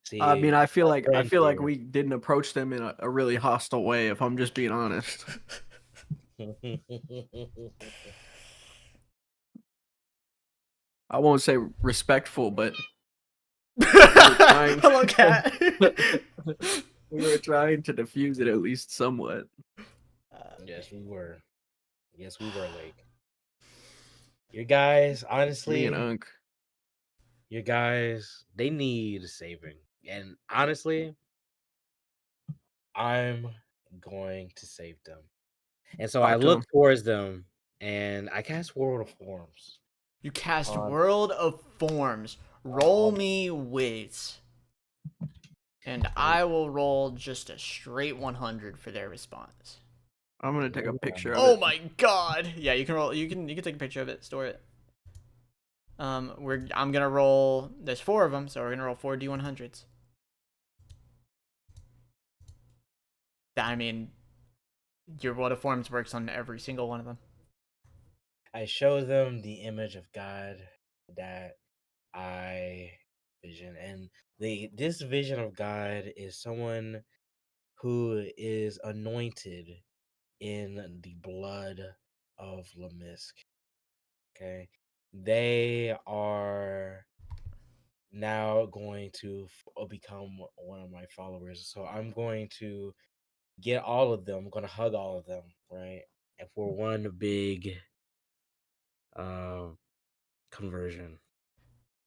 See, I mean, I feel like here. we didn't approach them in a really hostile way. If I'm just being honest, I won't say respectful, but hello, cat? we were trying to defuse it at least somewhat. Yes, we were. Yes, we were, Lake. You guys, Me honestly, and Unk. you guys, they need saving. And honestly, I'm going to save them. And so I Talk to look him. towards them and I cast World of Forms. You cast On- World of Forms. Roll me wits. And I will roll just a straight 100 for their response. I'm gonna take a picture of Oh it. my god. Yeah, you can roll you can take a picture of it, store it. I'm gonna roll, there's 4 of them, so we're gonna roll 4 D100s. I mean, your World of Forms works on every single one of them. I show them the image of God that I vision. And this vision of God is someone who is anointed in the blood of Lemisk. Okay. They are now going to become one of my followers. So I'm going to get all of them. I'm going to hug all of them, right? And for one big conversion.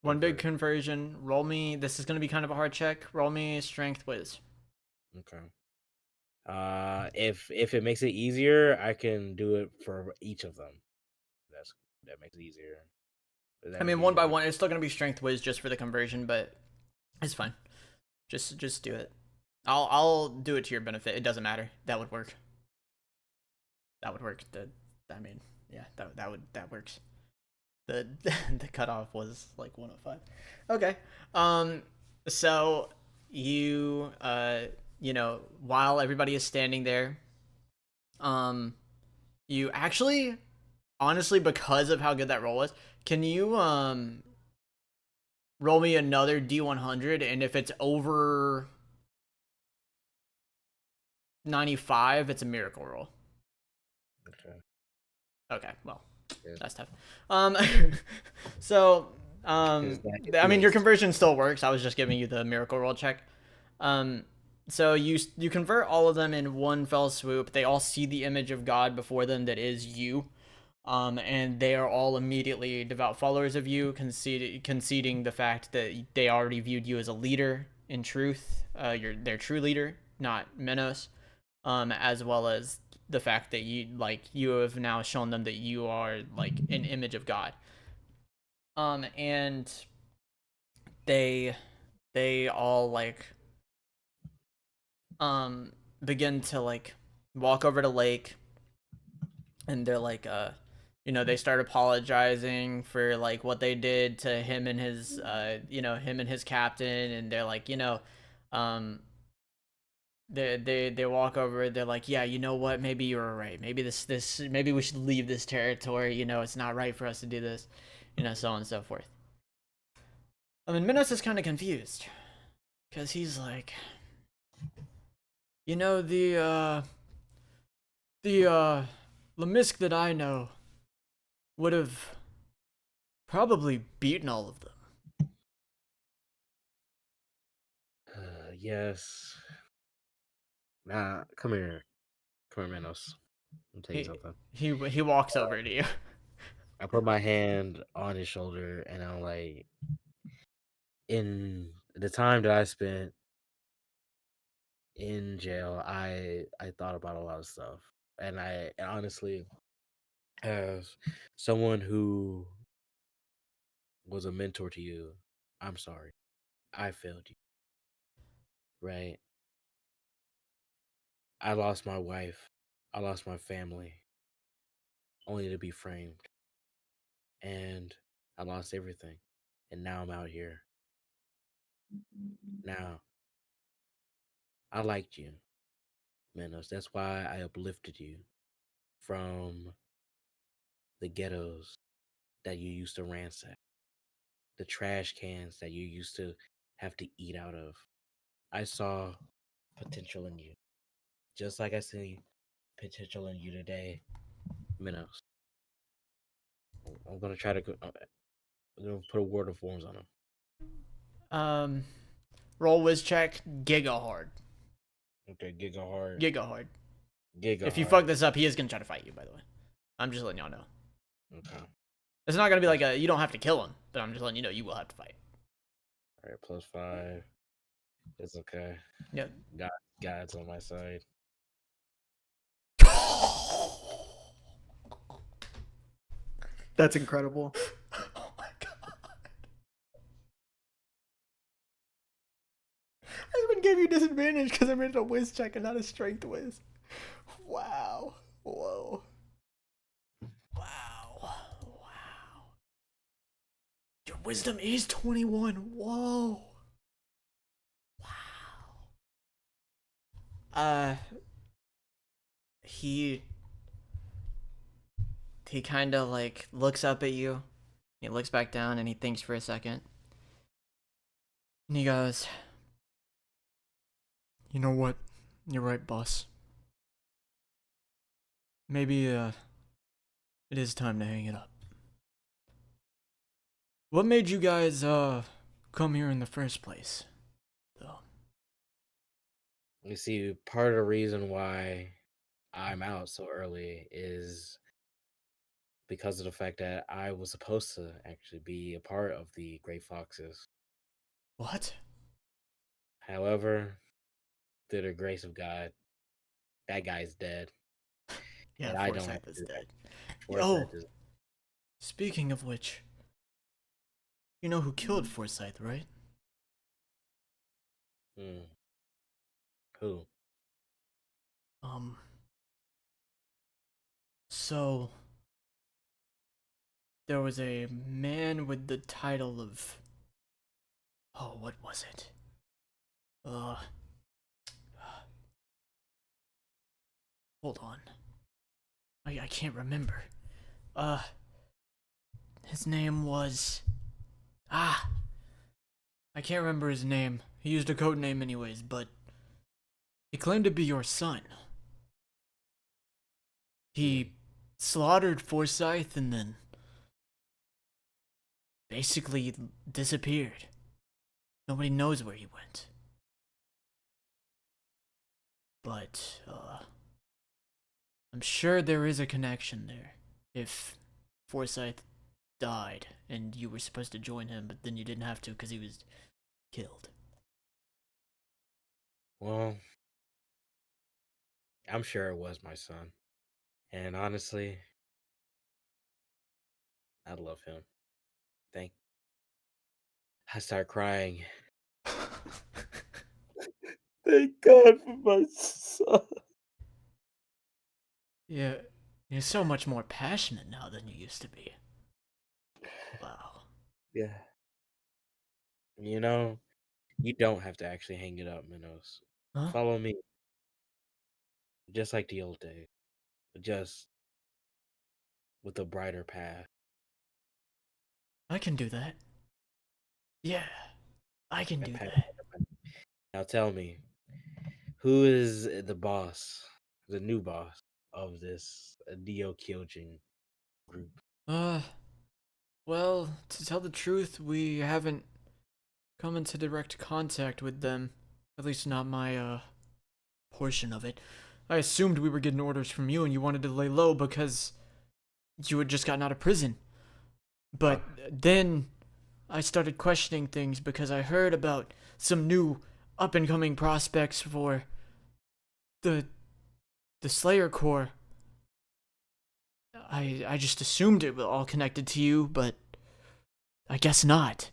One big conversion. Roll me, this is gonna be kind of a hard check. Roll me strength whiz. Okay. If it makes it easier, I can do it for each of them. That makes it easier. Does that I make mean, it one by easier? one, it's still gonna be strength whiz just for the conversion, but it's fine. Just do it. I'll do it to your benefit. It doesn't matter. That would work. That would work. I mean, yeah, that works. The the cutoff was like 105. Okay. So you you know, while everybody is standing there, you actually, honestly, because of how good that roll was, can you roll me another D100, and if it's over 95, it's a miracle roll. Okay. Okay, well, Yeah. that's tough. So, Is that I mean, your confused? conversion still works. I was just giving you the miracle roll check. So you convert all of them in one fell swoop. They all see the image of God before them that is you. And they are all immediately devout followers of you, conceding the fact that they already viewed you as a leader in truth. You're their true leader, not Menos. As well as the fact that you have now shown them that you are like an image of God. And they all like begin to like walk over to Lake, and they're like they start apologizing for like what they did to him and his him and his captain, and they're like um they walk over, they're like, yeah, you know what, maybe you were right, maybe maybe we should leave this territory, it's not right for us to do this, so on and so forth. I mean, Minos is kind of confused because he's like, the Lemisk that I know would have probably beaten all of them. Yes. Nah, come here. Come here, Manos. I'm tell you He something. he walks over to you. I put my hand on his shoulder and I'm like, in the time that I spent in jail, I thought about a lot of stuff. And I honestly, as someone who was a mentor to you, I'm sorry. I failed you. Right? I lost my wife. I lost my family only to be framed. And I lost everything. And now I'm out here. Now, I liked you, Manos. That's why I uplifted you from the ghettos that you used to ransack, the trash cans that you used to have to eat out of. I saw potential in you, just like I see potential in you today, Minos. I'm gonna try to. I'm gonna put a word of forms on him. um Roll whiz check, giga hard. Okay, Giga hard. Giga hard. Giga If you hard. fuck this up, he is gonna try to fight you, by the way. I'm just letting y'all know. Okay. It's not gonna be like you don't have to kill him, but I'm just letting you know you will have to fight. All right, +5. It's okay. Yeah. God's on my side. That's incredible. Oh my god. I even gave you disadvantage because I made it a whiz check and not a strength whiz. Wow. Whoa. Wow. Wow. Your wisdom is 21. Whoa. Wow. He kind of like looks up at you. He looks back down and he thinks for a second. And he goes, "You know what? You're right, boss. Maybe it is time to hang it up. What made you guys come here in the first place?" Though. You see, part of the reason why I'm out so early is because of the fact that I was supposed to actually be a part of the Great Foxes. What? However, through the grace of God, that guy's dead. Yeah, And I don't have Forsyth is to. dead. Forsyth Oh, is. speaking of which, you know who killed Forsyth, right? Hmm. Who? Um, so there was a man with the title of, oh, what was it? Hold on. I can't remember. Uh, his name was, ah, I can't remember his name. He used a code name anyways, but he claimed to be your son. He slaughtered Forsyth and then basically disappeared. Nobody knows where he went. But, I'm sure there is a connection there. If Forsyth died and you were supposed to join him, but then you didn't have to because he was killed. Well, I'm sure it was my son. And honestly, I love him. Thank. I start crying. Thank God for my son. Yeah, you're so much more passionate now than you used to be. Wow. Yeah. You know, you don't have to actually hang it up, Minos. Huh? Follow me, just like the old days, just with a brighter path. I can do that. Yeah, I can A do path. that. Now tell me, who is the boss, the new boss of this Neo Kyojin group? Uh, well, to tell the truth, we haven't come into direct contact with them. At least not my, portion of it. I assumed we were getting orders from you and you wanted to lay low because you had just gotten out of prison. But then I started questioning things because I heard about some new up and coming prospects for the Slayer Corps. I just assumed it was all connected to you, but I guess not.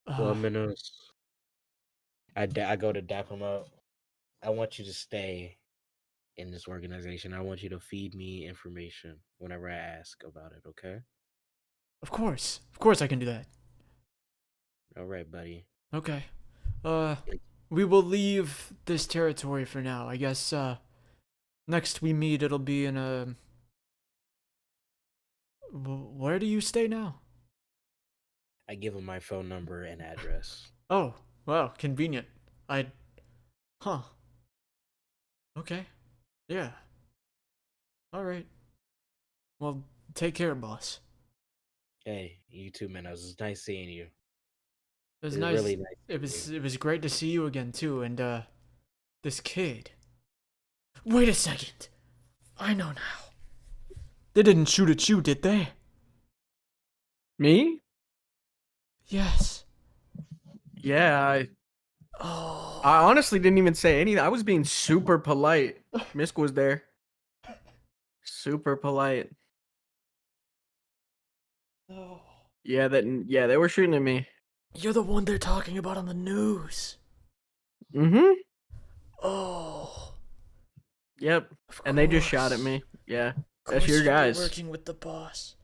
Well, Minos, I go to dap him up. I want you to stay in this organization. I want you to feed me information whenever I ask about it, okay? Of course I can do that. All right, buddy. Okay. We will leave this territory for now. I guess, next we meet, it'll be in a. Where do you stay now? I give him my phone number and address. Oh, wow, convenient. Huh. Okay. Yeah. Alright. Well, take care, boss. Hey, you too, Minos. It's nice seeing you. It was It's nice. really nice It was great to see you again, too, and, this kid. Wait a second. I know now. They didn't shoot at you, did they? Me? Yes. Yeah, Oh. I honestly didn't even say anything. I was being super polite. Misk was there. Super polite. No. Yeah, they were shooting at me. You're the one they're talking about on the news. Mm-hmm. Oh. Yep. Of And they just shot at course. me. Yeah. Of That's course your you'd be guys. working with the boss.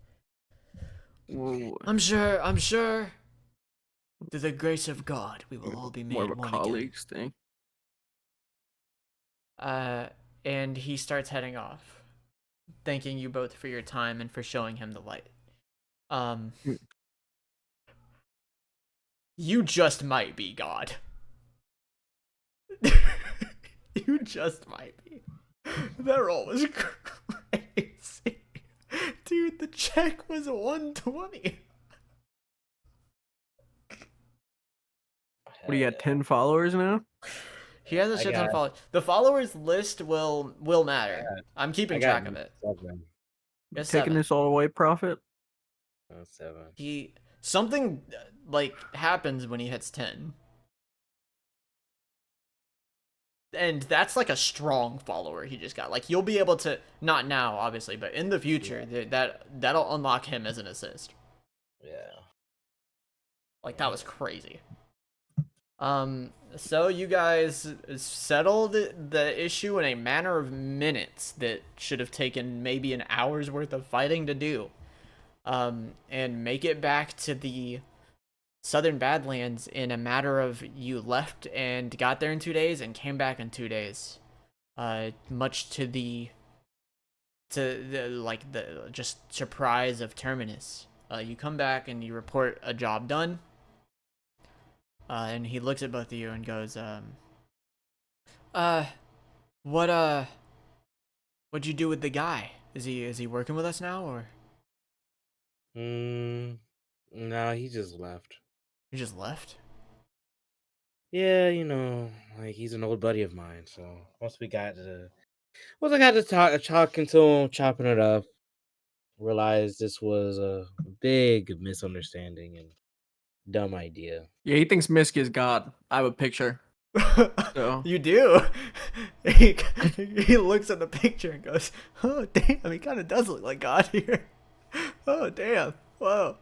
Whoa. I'm sure. Through the grace of God, we will all be More made of a one colleagues thing. again. And he starts heading off, thanking you both for your time and for showing him the light. You just might be God. You just might be. That roll was crazy. Dude, the check was 120. What do you got? 10 followers now? He has a shit ton of followers. The followers list will matter. I'm I keeping got track of it. 7. Yes, Taking 7. this all away profit? 7. Something like happens when he hits 10. And that's like a strong follower he just got. Like you'll be able to, not now obviously, but in the future that'll unlock him as an assist. Yeah. Like that was crazy. So you guys settled the issue in a matter of minutes that should have taken maybe an hour's worth of fighting to do. And make it back to the Southern Badlands in a matter of you left and got there in 2 days and came back in 2 days. Much to the just surprise of Terminus. You come back and you report a job done. And he looks at both of you and goes, what'd you do with the guy? Is he working with us now, or? No, he just left. You just left? Yeah, like he's an old buddy of mine. So once I got to talking to him, chopping it up, realized this was a big misunderstanding and dumb idea. Yeah, he thinks Misk is God. I have a picture. So You do. He looks at the picture and goes, "Oh damn, he kind of does look like God here." Oh damn, whoa,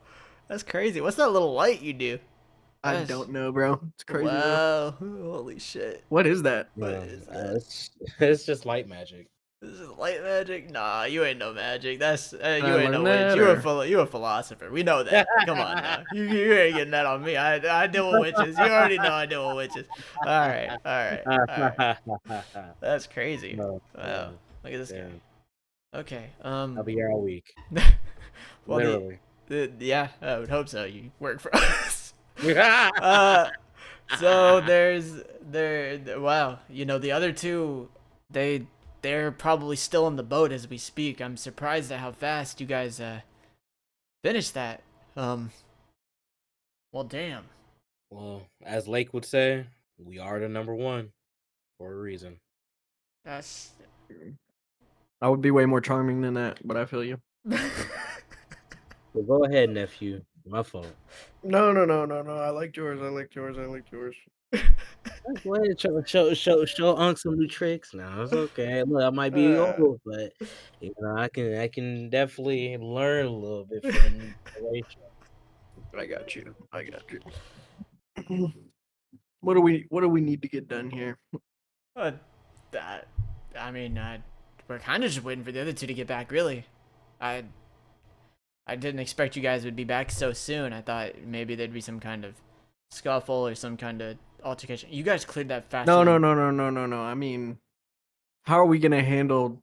that's crazy. What's that little light you do? I That's- don't know, bro. It's crazy. Bro. Wow, holy shit. What is that? What Yeah, is that? it's just light magic. This is light magic? Nah, you ain't no magic. That's you I ain't no learned witch. that, You a philosopher. We know that. Come on now. You ain't getting that on me. I deal with witches. You already know I deal with witches. All right. That's crazy. No, Wow. no, Look at this yeah. guy. Okay. I'll be here all week. Well, Literally. yeah, I would hope so. You work for us. So wow, the other two, they're probably still on the boat as we speak. I'm surprised at how fast you guys finished that. Well, damn. Well, as Lake would say, we are the number one for a reason. That's I would be way more charming than that, but I feel you. Well, go ahead, nephew. My fault. No. I liked yours. Go ahead, show Unc some new tricks. Now it's okay. Look, I might be old, but I can definitely learn a little bit from the new generation. I got you. What do we need to get done here? that. I mean, we're kind of just waiting for the other two to get back. Really, I didn't expect you guys would be back so soon. I thought maybe there'd be some kind of scuffle or some kind of altercation. You guys cleared that fast. No. I mean, how are we gonna handle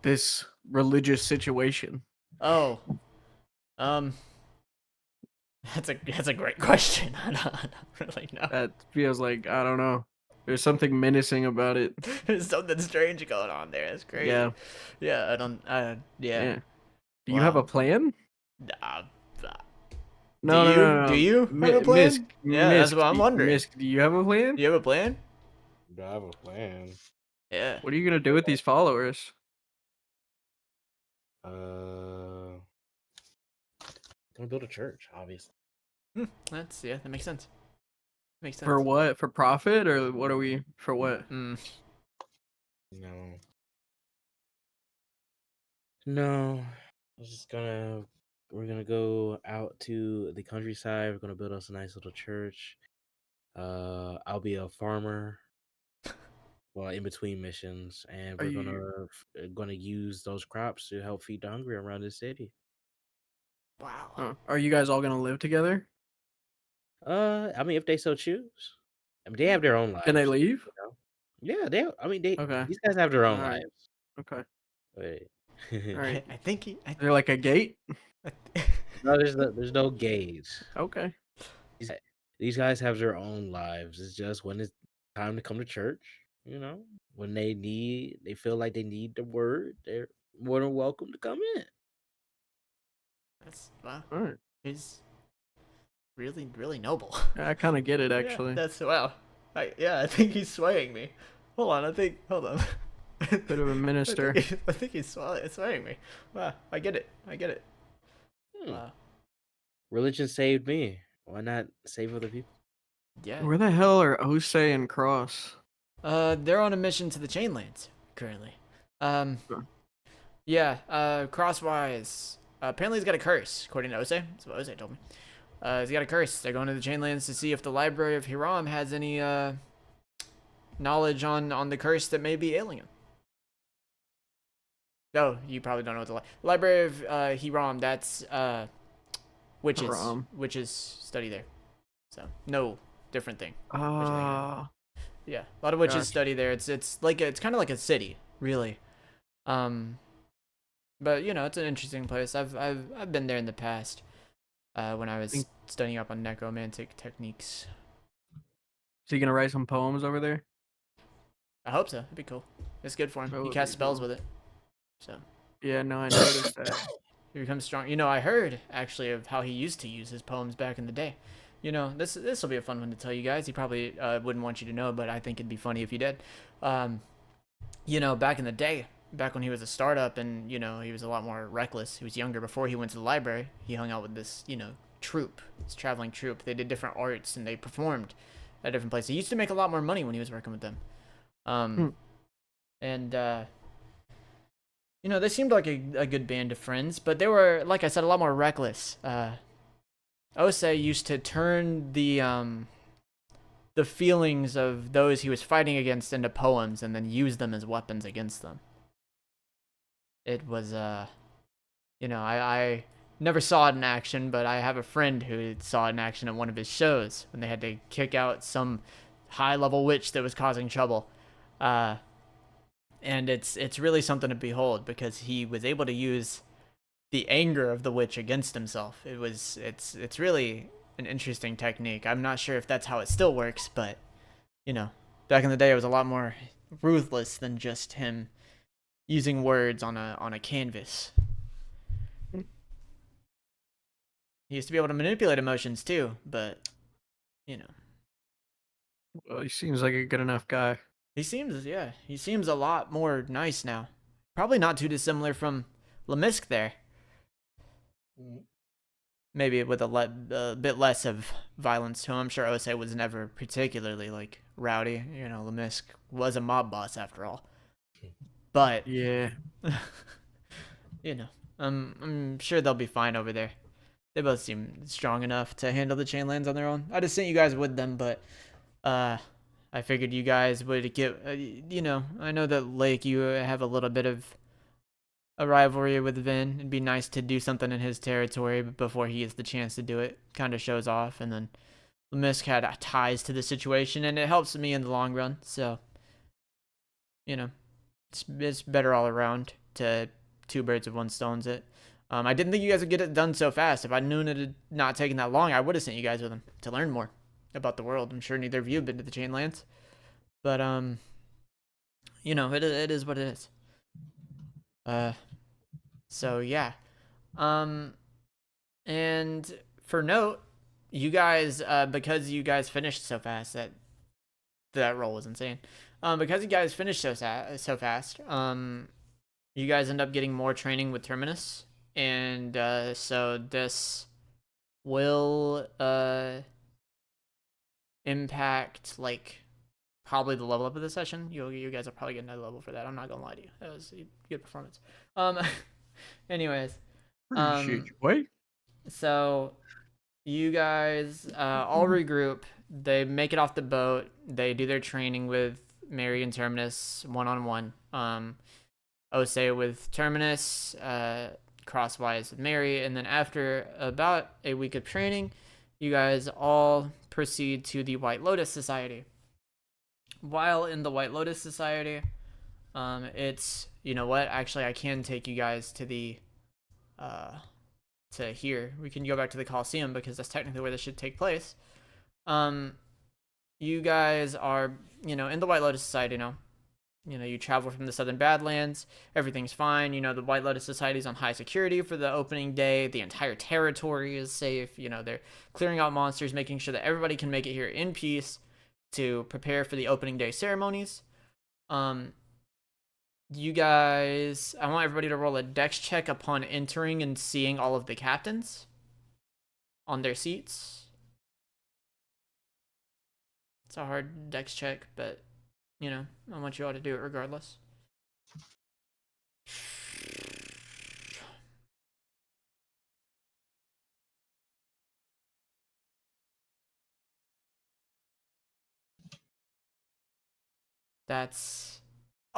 this religious situation? Oh, that's a great question. I don't really know. That feels like, I don't know. There's something menacing about it. There's something strange going on there. That's crazy. Yeah. Yeah. I don't. Yeah. Yeah. Do you have Wow. a plan? Uh, No. Do you have a plan? Yeah, that's what I'm wondering. Misk, do you have a plan? Do you have a plan? Do I have a plan? Yeah. What are you gonna do with these followers? Gonna build a church, obviously. That makes sense. Makes sense. For what? For profit, or what are we? For what? No. We're gonna go out to the countryside. We're gonna build us a nice little church. I'll be a farmer. Well, in between missions, and we're gonna use those crops to help feed the hungry around the city. Wow. Oh, are you guys all gonna live together? I mean, if they so choose. I mean, they have their own lives. Can they leave? Yeah, Okay. these guys have their own Alright. lives. Okay. Wait. Alright. I think Is there like a gate? No, there's no gauge. Okay. These guys have their own lives. It's just when it's time to come to church, when they feel like they need the word, they're more than welcome to come in. That's wow. Alright. He's really, really noble. I kind of get it Yeah, actually. that's wow. I think he's swaying me. Hold on. Bit of a minister. I think he's swaying me. Wow. I get it. Wow. Religion saved me. Why not save other people? Yeah. Where the hell are Osei and Cross? They're on a mission to the Chainlands currently. Um, Sure. yeah. Crosswise. Apparently he's got a curse, according to Osei. That's what Osei told me. He's got a curse. They're going to the Chainlands to see if the Library of Hiram has any knowledge on the curse that may be ailing him. Oh, you probably don't know what the Library of Hiram. That's witches. Hiram. Witches study there. So no, different thing. Ah. Yeah, a lot of witches Gotcha. study there. It's like it's kind of like a city, really. But you know, it's an interesting place. I've been there in the past. When I was Think- studying up on necromantic techniques. So you gonna write some poems over there? I hope so. It'd be cool. It's good for him. That He would casts be spells cool. with it. So Yeah, no, I noticed that. he becomes strong. You know, I heard actually of how he used to use his poems back in the day. You know, this will be a fun one to tell you guys. He probably wouldn't want you to know, but I think it'd be funny if he did. You know, back in the day, back when he was a startup and, you know, he was a lot more reckless. He was younger before he went to the library. He hung out with this, you know, troupe, this traveling troupe. They did different arts and they performed at different places. He used to make a lot more money when he was working with them. And you know, they seemed like a good band of friends, but they were, like I said, a lot more reckless. Osei used to turn the feelings of those he was fighting against into poems and then use them as weapons against them. It was you know, I never saw it in action, but I have a friend who saw it in action at one of his shows when they had to kick out some high-level witch that was causing trouble. And it's really something to behold because he was able to use the anger of the witch against himself. It's really an interesting technique. I'm not sure if that's how it still works, but you know, back in the day it was a lot more ruthless than just him using words on a canvas. He used to be able to manipulate emotions too, but you know, Well, he seems like a good enough guy. he seems a lot more nice now. Probably not too dissimilar from Lemisk there. Maybe with a bit less of violence to him. I'm sure Osei was never particularly like rowdy. You know, Lemisk was a mob boss after all. But Yeah. you know, I'm sure they'll be fine over there. They both seem strong enough to handle the Chainlands on their own. I just sent you guys with them, but I figured you guys would get. You know, I know that Lake, you have a little bit of a rivalry with Vin. It'd be nice to do something in his territory before he gets the chance to do it. Kind of shows off, and then Lemisk had ties to the situation, and it helps me in the long run. So, you know, it's better all around to two birds with one stones it. I didn't think you guys would get it done so fast. If I knew it had not taken that long, I would have sent you guys with him to learn more about the world. I'm sure neither of you have been to the Chainlands, but you know, it is what it is. So yeah, and for note, you guys, because you guys finished so fast, that roll was insane. Because you guys finished so fast, you guys end up getting more training with Terminus, and so this will impact like probably the level up of the session. You guys are probably getting another level for that. I'm not gonna lie to you. That was a good performance. Anyways, Appreciate you. Wait. so you guys all regroup. They make it off the boat. They do their training with Mary and Terminus one-on-one. Osei with Terminus, Crosswise with Mary, and then after about a week of training, you guys all proceed to the White Lotus Society. While in the White Lotus Society, it's, you know what, actually I can take you guys to the to here. We can go back to the Coliseum because that's technically where this should take place. You guys are, you know, in the White Lotus Society now. You know, you travel from the Southern Badlands. Everything's fine. You know, the White Lotus Society is on high security for the opening day. The entire territory is safe. You know, they're clearing out monsters, making sure that everybody can make it here in peace to prepare for the opening day ceremonies. You guys, I want everybody to roll a dex check upon entering and seeing all of the captains on their seats. It's a hard dex check, but you know, I want you all to do it regardless. That's...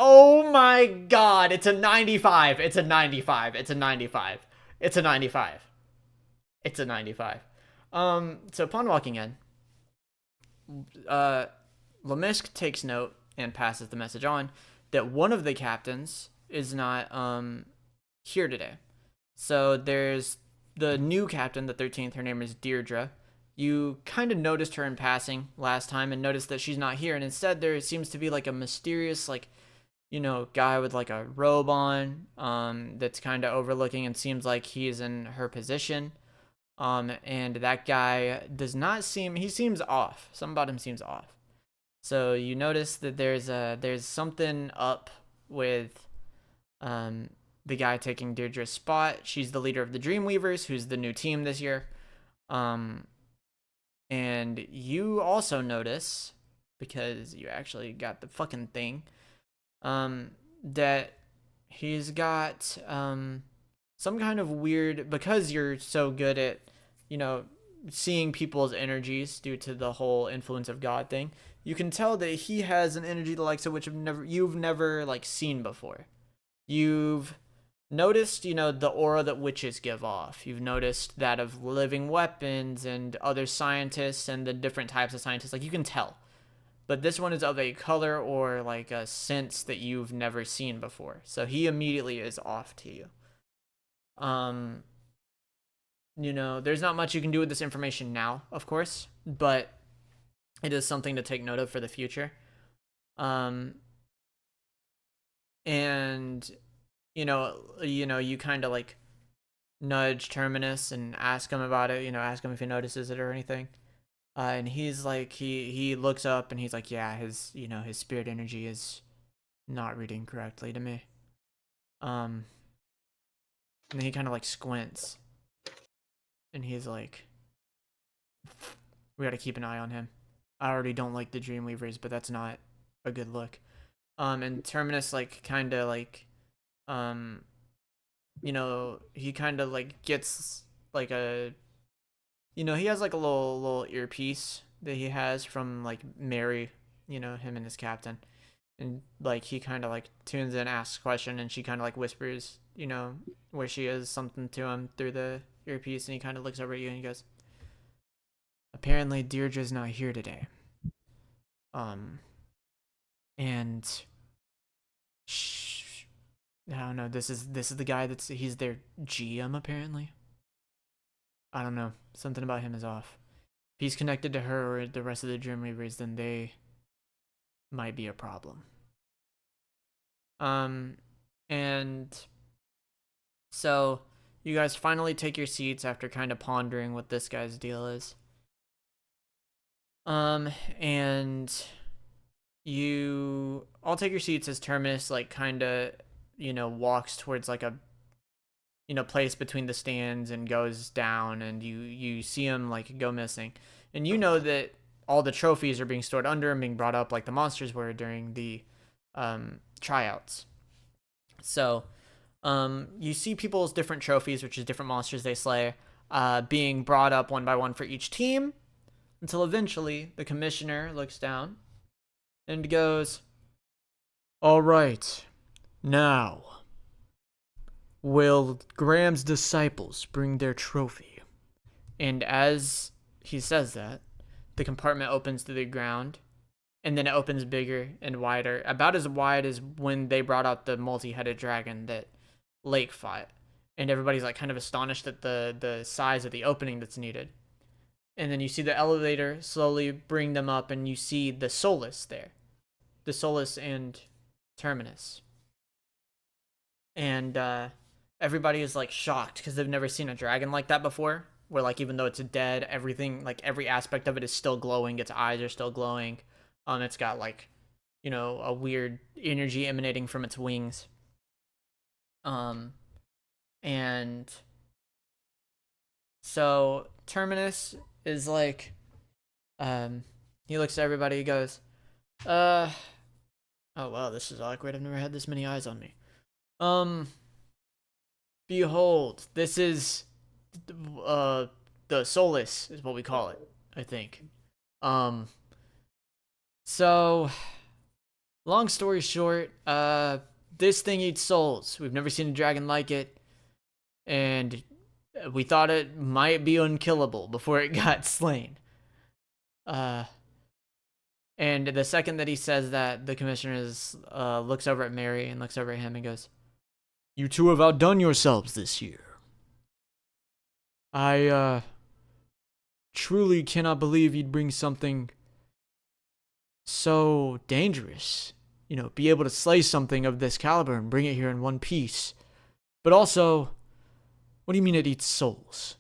Oh my god, it's a 95. It's a 95. It's a 95. It's a 95. It's a 95. So upon walking in, Lemisk takes note and passes the message on that one of the captains is not here today. So there's the new captain, the 13th. Her name is Deirdre. You kind of noticed her in passing last time and noticed that she's not here, and instead there seems to be like a mysterious, like, you know, guy with like a robe on, that's kind of overlooking and seems like he's in her position. And that guy does not seem, he seems off. Something about him seems off. So you notice that there's something up with the guy taking Deirdre's spot. She's the leader of the Dreamweavers, who's the new team this year. And you also notice, because you actually got the fucking thing, that he's got some kind of weird, because you're so good at, you know, seeing people's energies due to the whole influence of God thing, you can tell that he has an energy the likes of which you've never like seen before. You've noticed, you know, the aura that witches give off. You've noticed that of living weapons and other scientists and the different types of scientists. Like, you can tell. But this one is of a color or like a sense that you've never seen before. So he immediately is off to you. You know, there's not much you can do with this information now, of course, but it is something to take note of for the future. And you kind of like nudge Terminus and ask him about it, you know, ask him if he notices it or anything. And he's like, he looks up and he's like, yeah, his spirit energy is not reading correctly to me. And then he kind of like squints and he's like, we got to keep an eye on him. I already don't like the Dreamweavers, but that's not a good look. And Terminus like kind of like, you know, he kind of like gets like a, you know, he has like a little earpiece that he has from like Mary, you know, him and his captain. And like he kind of like tunes in, asks a question, and she kind of like whispers, you know, where she is, something to him through the earpiece, and he kind of looks over at you and he goes, apparently Deirdre's not here today. And I don't know, this is the guy he's their GM apparently. I don't know, something about him is off. If he's connected to her or the rest of the Dreamweavers, then they might be a problem. And so you guys finally take your seats after kind of pondering what this guy's deal is. And you all take your seats as Terminus like kind of, you know, walks towards like a, you know, place between the stands and goes down, and you see him like go missing. And you know that all the trophies are being stored under him, being brought up like the monsters were during the tryouts. So you see people's different trophies, which is different monsters they slay, being brought up one by one for each team, until eventually the commissioner looks down and goes, all right, now will Graham's disciples bring their trophy? And as he says that, the compartment opens to the ground, and then it opens bigger and wider, about as wide as when they brought out the multi-headed dragon that Lake fought. And everybody's like kind of astonished at the size of the opening that's needed. And then you see the elevator slowly bring them up, and you see the Solus there. The Solus and Terminus. And everybody is like shocked because they've never seen a dragon like that before, where like even though it's dead, everything, like every aspect of it is still glowing. Its eyes are still glowing. It's got like, you know, a weird energy emanating from its wings. And so Terminus is like, he looks at everybody, he goes, Oh wow, this is awkward. I've never had this many eyes on me. Behold, this is the Solus is what we call it, I think. Um so long story short, this thing eats souls. We've never seen a dragon like it, and we thought it might be unkillable before it got slain. And the second that he says that, the commissioner looks over at Mary and looks over at him and goes, "You two have outdone yourselves this year. I truly cannot believe you'd bring something so dangerous. You know, be able to slay something of this caliber and bring it here in one piece. But also, what do you mean it eats souls?"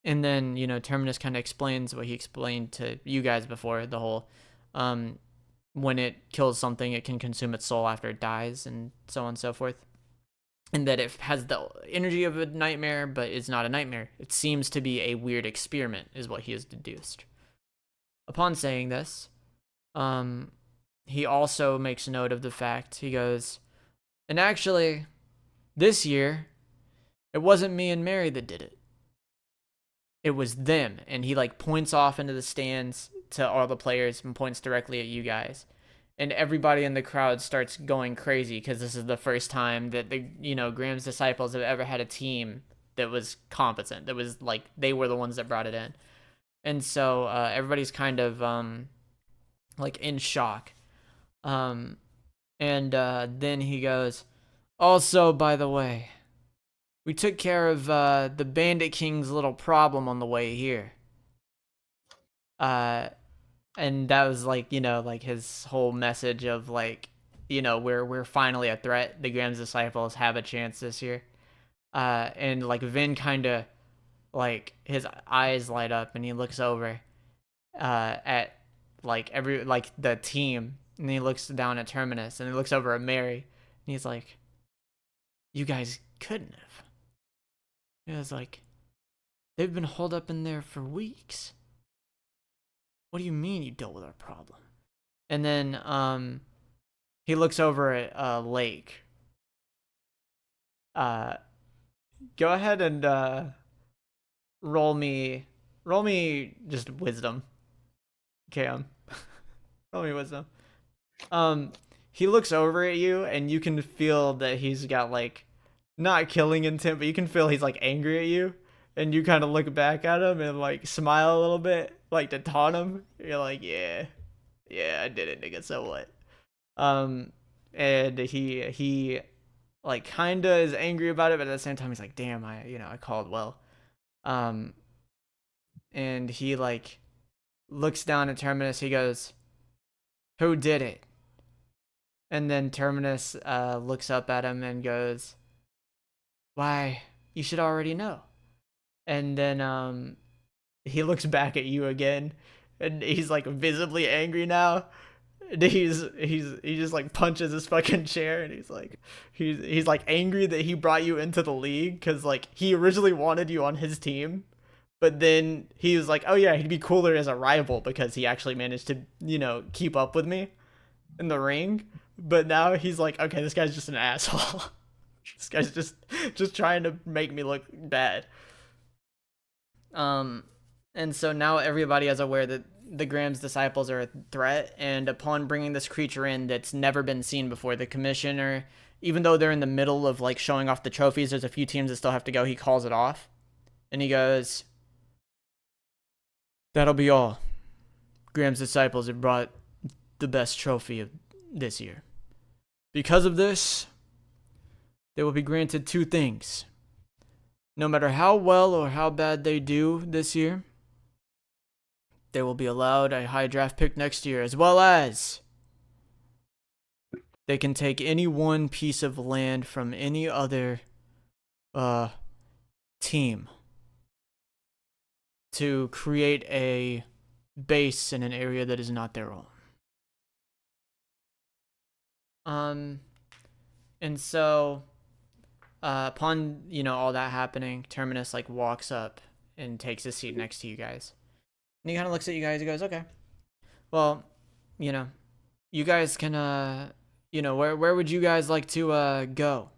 And then, Terminus kind of explains what he explained to you guys before, the whole, when it kills something, it can consume its soul after it dies, and so on and so forth. And that it has the energy of a nightmare, but it's not a nightmare. It seems to be a weird experiment, is what he has deduced. Upon saying this, he also makes note of the fact, he goes, "And actually, this year, it wasn't me and Mary that did it. It was them." And he points off into the stands to all the players and points directly at you guys. And everybody in the crowd starts going crazy because this is the first time that the Graham's disciples have ever had a team that was competent. That was they were the ones that brought it in. And so everybody's kind of in shock. And then he goes, "Also, by the way, we took care of the Bandit King's little problem on the way here." And that was his whole message of we're finally a threat. The Graham's disciples have a chance this year. And Vin kind of his eyes light up and he looks over at the team, and he looks down at Terminus, and he looks over at Mary, and he's like, "You guys couldn't have." He was like, "They've been holed up in there for weeks. What do you mean you dealt with our problem?" And then he looks over at Lake. Go ahead and roll me just wisdom. Cam. Roll me wisdom. He looks over at you, and you can feel that he's got not killing intent, but you can feel he's angry at you, and you kind of look back at him and smile a little bit, to taunt him. You're like, yeah, I did it, nigga. So what? And he kinda is angry about it, but at the same time he's like, damn, I called well. And he looks down at Terminus. He goes, "Who did it?" And then Terminus looks up at him and goes, "Why, you should already know." And then he looks back at you again, and he's visibly angry now. And he just punches his fucking chair, and he's angry that he brought you into the league, because he originally wanted you on his team, but then he was like, "Oh yeah, he'd be cooler as a rival because he actually managed to keep up with me in the ring." But now he's like, "Okay, this guy's just an asshole." This guy's just trying to make me look bad. And so now everybody is aware that the Graham's disciples are a threat, and upon bringing this creature in that's never been seen before, the commissioner, even though they're in the middle of showing off the trophies, there's a few teams that still have to go, he calls it off. And he goes, "That'll be all. Graham's disciples have brought the best trophy of this year. Because of this, they will be granted two things. No matter how well or how bad they do this year, they will be allowed a high draft pick next year, as well as they can take any one piece of land from any other team to create a base in an area that is not their own." And so upon all that happening, Terminus walks up and takes his seat next to you guys, and he kind of looks at you guys and goes, "Okay, well, you you guys can where would you guys like to go?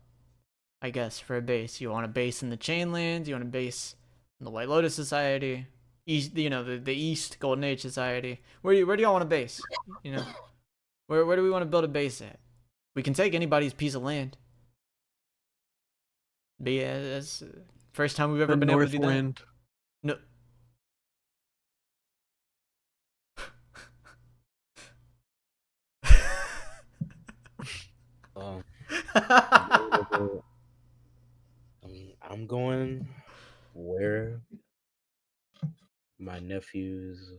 I guess for a base, you want a base in the Chainlands, you want a base in the White Lotus Society, East, the East Golden Age Society. Where do y'all want a base? You know, where do we want to build a base at? We can take anybody's piece of land. But yeah, that's first time we've ever The been able to North do Wind. that. Um, No. I'm going where my nephews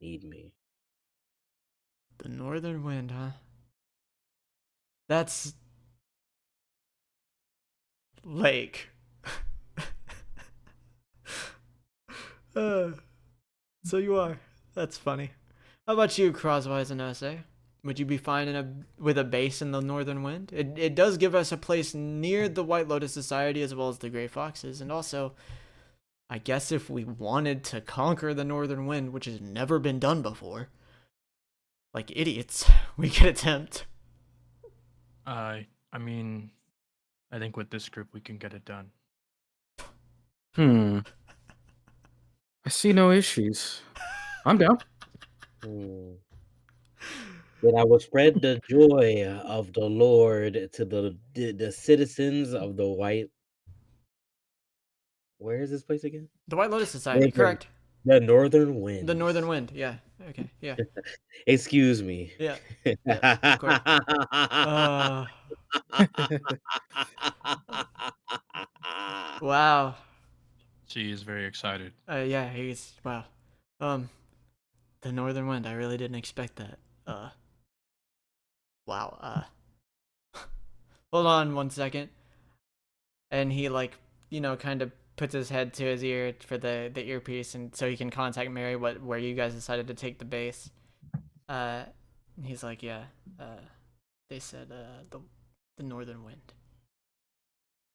need me. The Northern Wind, huh? That's Lake. So you are. That's funny. How about you, Crosswise and Osei? Would you be fine with a base in the Northern Wind? It does give us a place near the White Lotus Society as well as the Grey Foxes, and also, I guess if we wanted to conquer the Northern Wind, which has never been done before, like idiots, we could attempt. I mean, I think with this group we can get it done. I see no issues. I'm down. Hmm. Then I will spread the joy of the Lord to the citizens of the White. Where is this place again? The White Lotus Society, Northern, correct? the Northern Winds. The Northern Wind, yeah. Okay, yeah. Excuse me. Yeah, yeah, of course. Wow. She is very excited. Yeah, he's wow. The Northern Wind. I really didn't expect that. Wow. Hold on 1 second. And he kind of puts his head to his ear for the earpiece, and so he can contact Mary where you guys decided to take the base. He's like, yeah. They said the Northern Wind.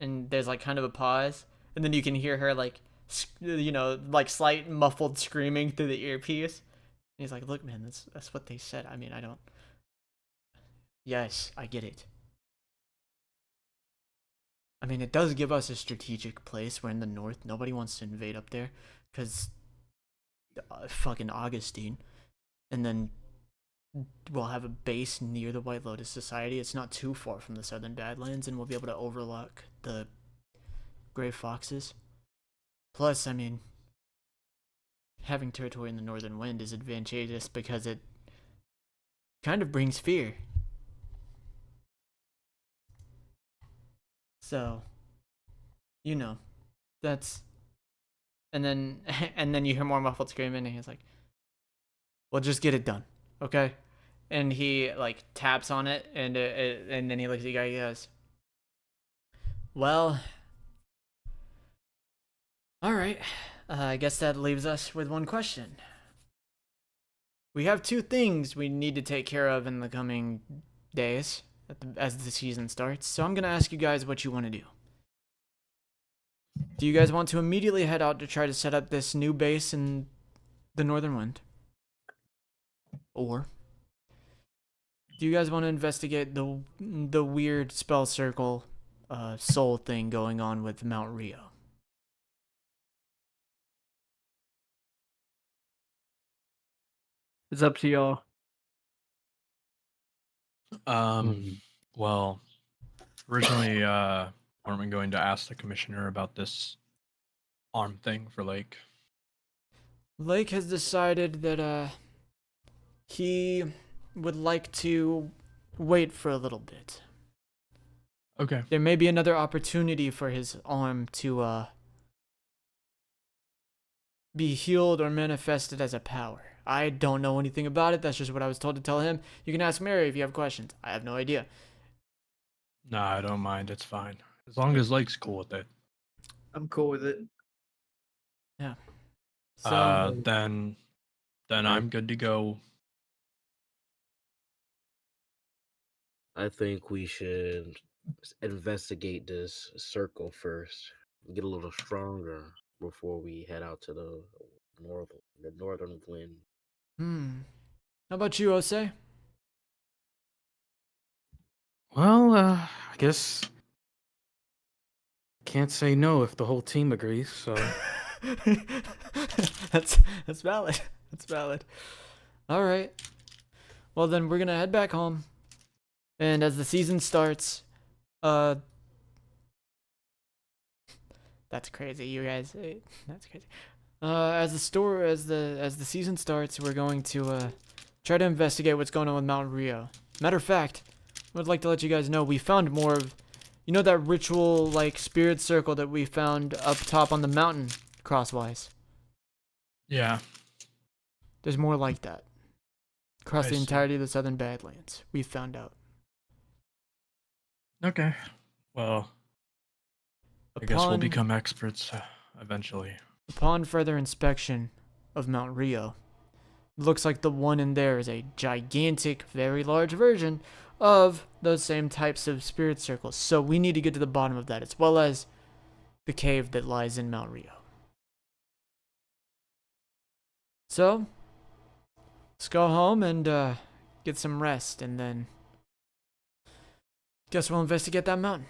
And there's like kind of a pause, and then you can hear her like slight muffled screaming through the earpiece. And he's like, look, man, that's what they said. I mean, I don't. Yes, I get it. I mean, it does give us a strategic place. We're in the north. Nobody wants to invade up there because fucking Augustine. And then we'll have a base near the White Lotus Society. It's not too far from the Southern Badlands, and we'll be able to overlook the Grey Foxes. Plus, I mean, having territory in the Northern Wind is advantageous because it kind of brings fear. So, that's, and then you hear more muffled screaming, and he's like, "Well, just get it done, okay?" And he like taps on it, and then he looks at you guys. He goes, "Well, all right. I guess that leaves us with one question. We have two things we need to take care of in the coming days as the season starts. So I'm gonna ask you guys what you want to do. Do you guys want to immediately head out to try to set up this new base in the Northern Wind? Or do you guys want to investigate the weird spell circle soul thing going on with Mount Rio? It's up to y'all. Well, originally, weren't we going to ask the commissioner about this arm thing for Lake? Lake has decided that he would like to wait for a little bit. Okay. There may be another opportunity for his arm to be healed or manifested as a power. I don't know anything about it. That's just what I was told to tell him. You can ask Mary if you have questions. I have no idea. Nah, I don't mind. It's fine. As long as Lake's cool with it. I'm cool with it. Yeah. So Then I'm good to go. I think we should investigate this circle first. Get a little stronger before we head out to the northern wind. How about you, Osei? Well, I guess can't say no if the whole team agrees. So that's that's valid. That's valid. All right. Well, then we're gonna head back home, and as the season starts, that's crazy, you guys. That's crazy. As the season starts, we're going to try to investigate what's going on with Mount Rio. Matter of fact, I would like to let you guys know we found more of, you know, that ritual like spirit circle that we found up top on the mountain, Crosswise. Yeah. There's more like that across I the see. entirety of the Southern Badlands. We found out. Okay. Well, I guess we'll Upon become experts eventually. upon further inspection of Mount Rio, looks like the one in there is a gigantic, very large version of those same types of spirit circles. So we need to get to the bottom of that, as well as the cave that lies in Mount Rio. So let's go home and get some rest, and then guess we'll investigate that mountain.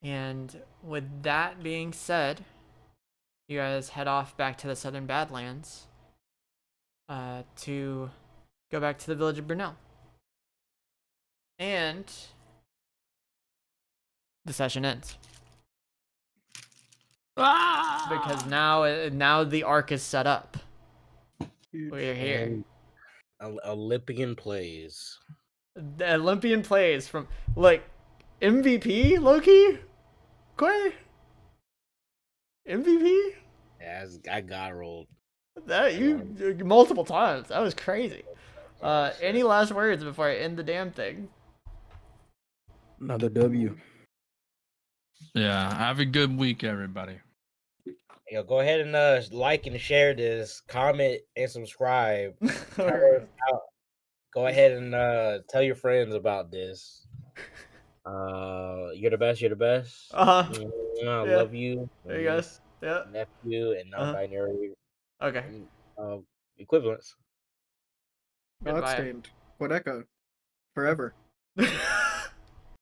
And with that being said, you guys head off back to the Southern Badlands to go back to the village of Brunel. And the session ends. Because now the arc is set up. We're here. And Olympian plays. The Olympian plays from like MVP Loki? Quay? MVP? As I got rolled. That you multiple times. That was crazy. Any last words before I end the damn thing? another W. Yeah. Have a good week, everybody. Yo, go ahead and like and share this, comment and subscribe. Go ahead and tell your friends about this. You're the best. You're the best. Uh-huh. I Yeah. love you. There you guys. Yeah. Nephew and non-binary Okay. equivalents. Goodbye. Godstained. Quadeca. Forever.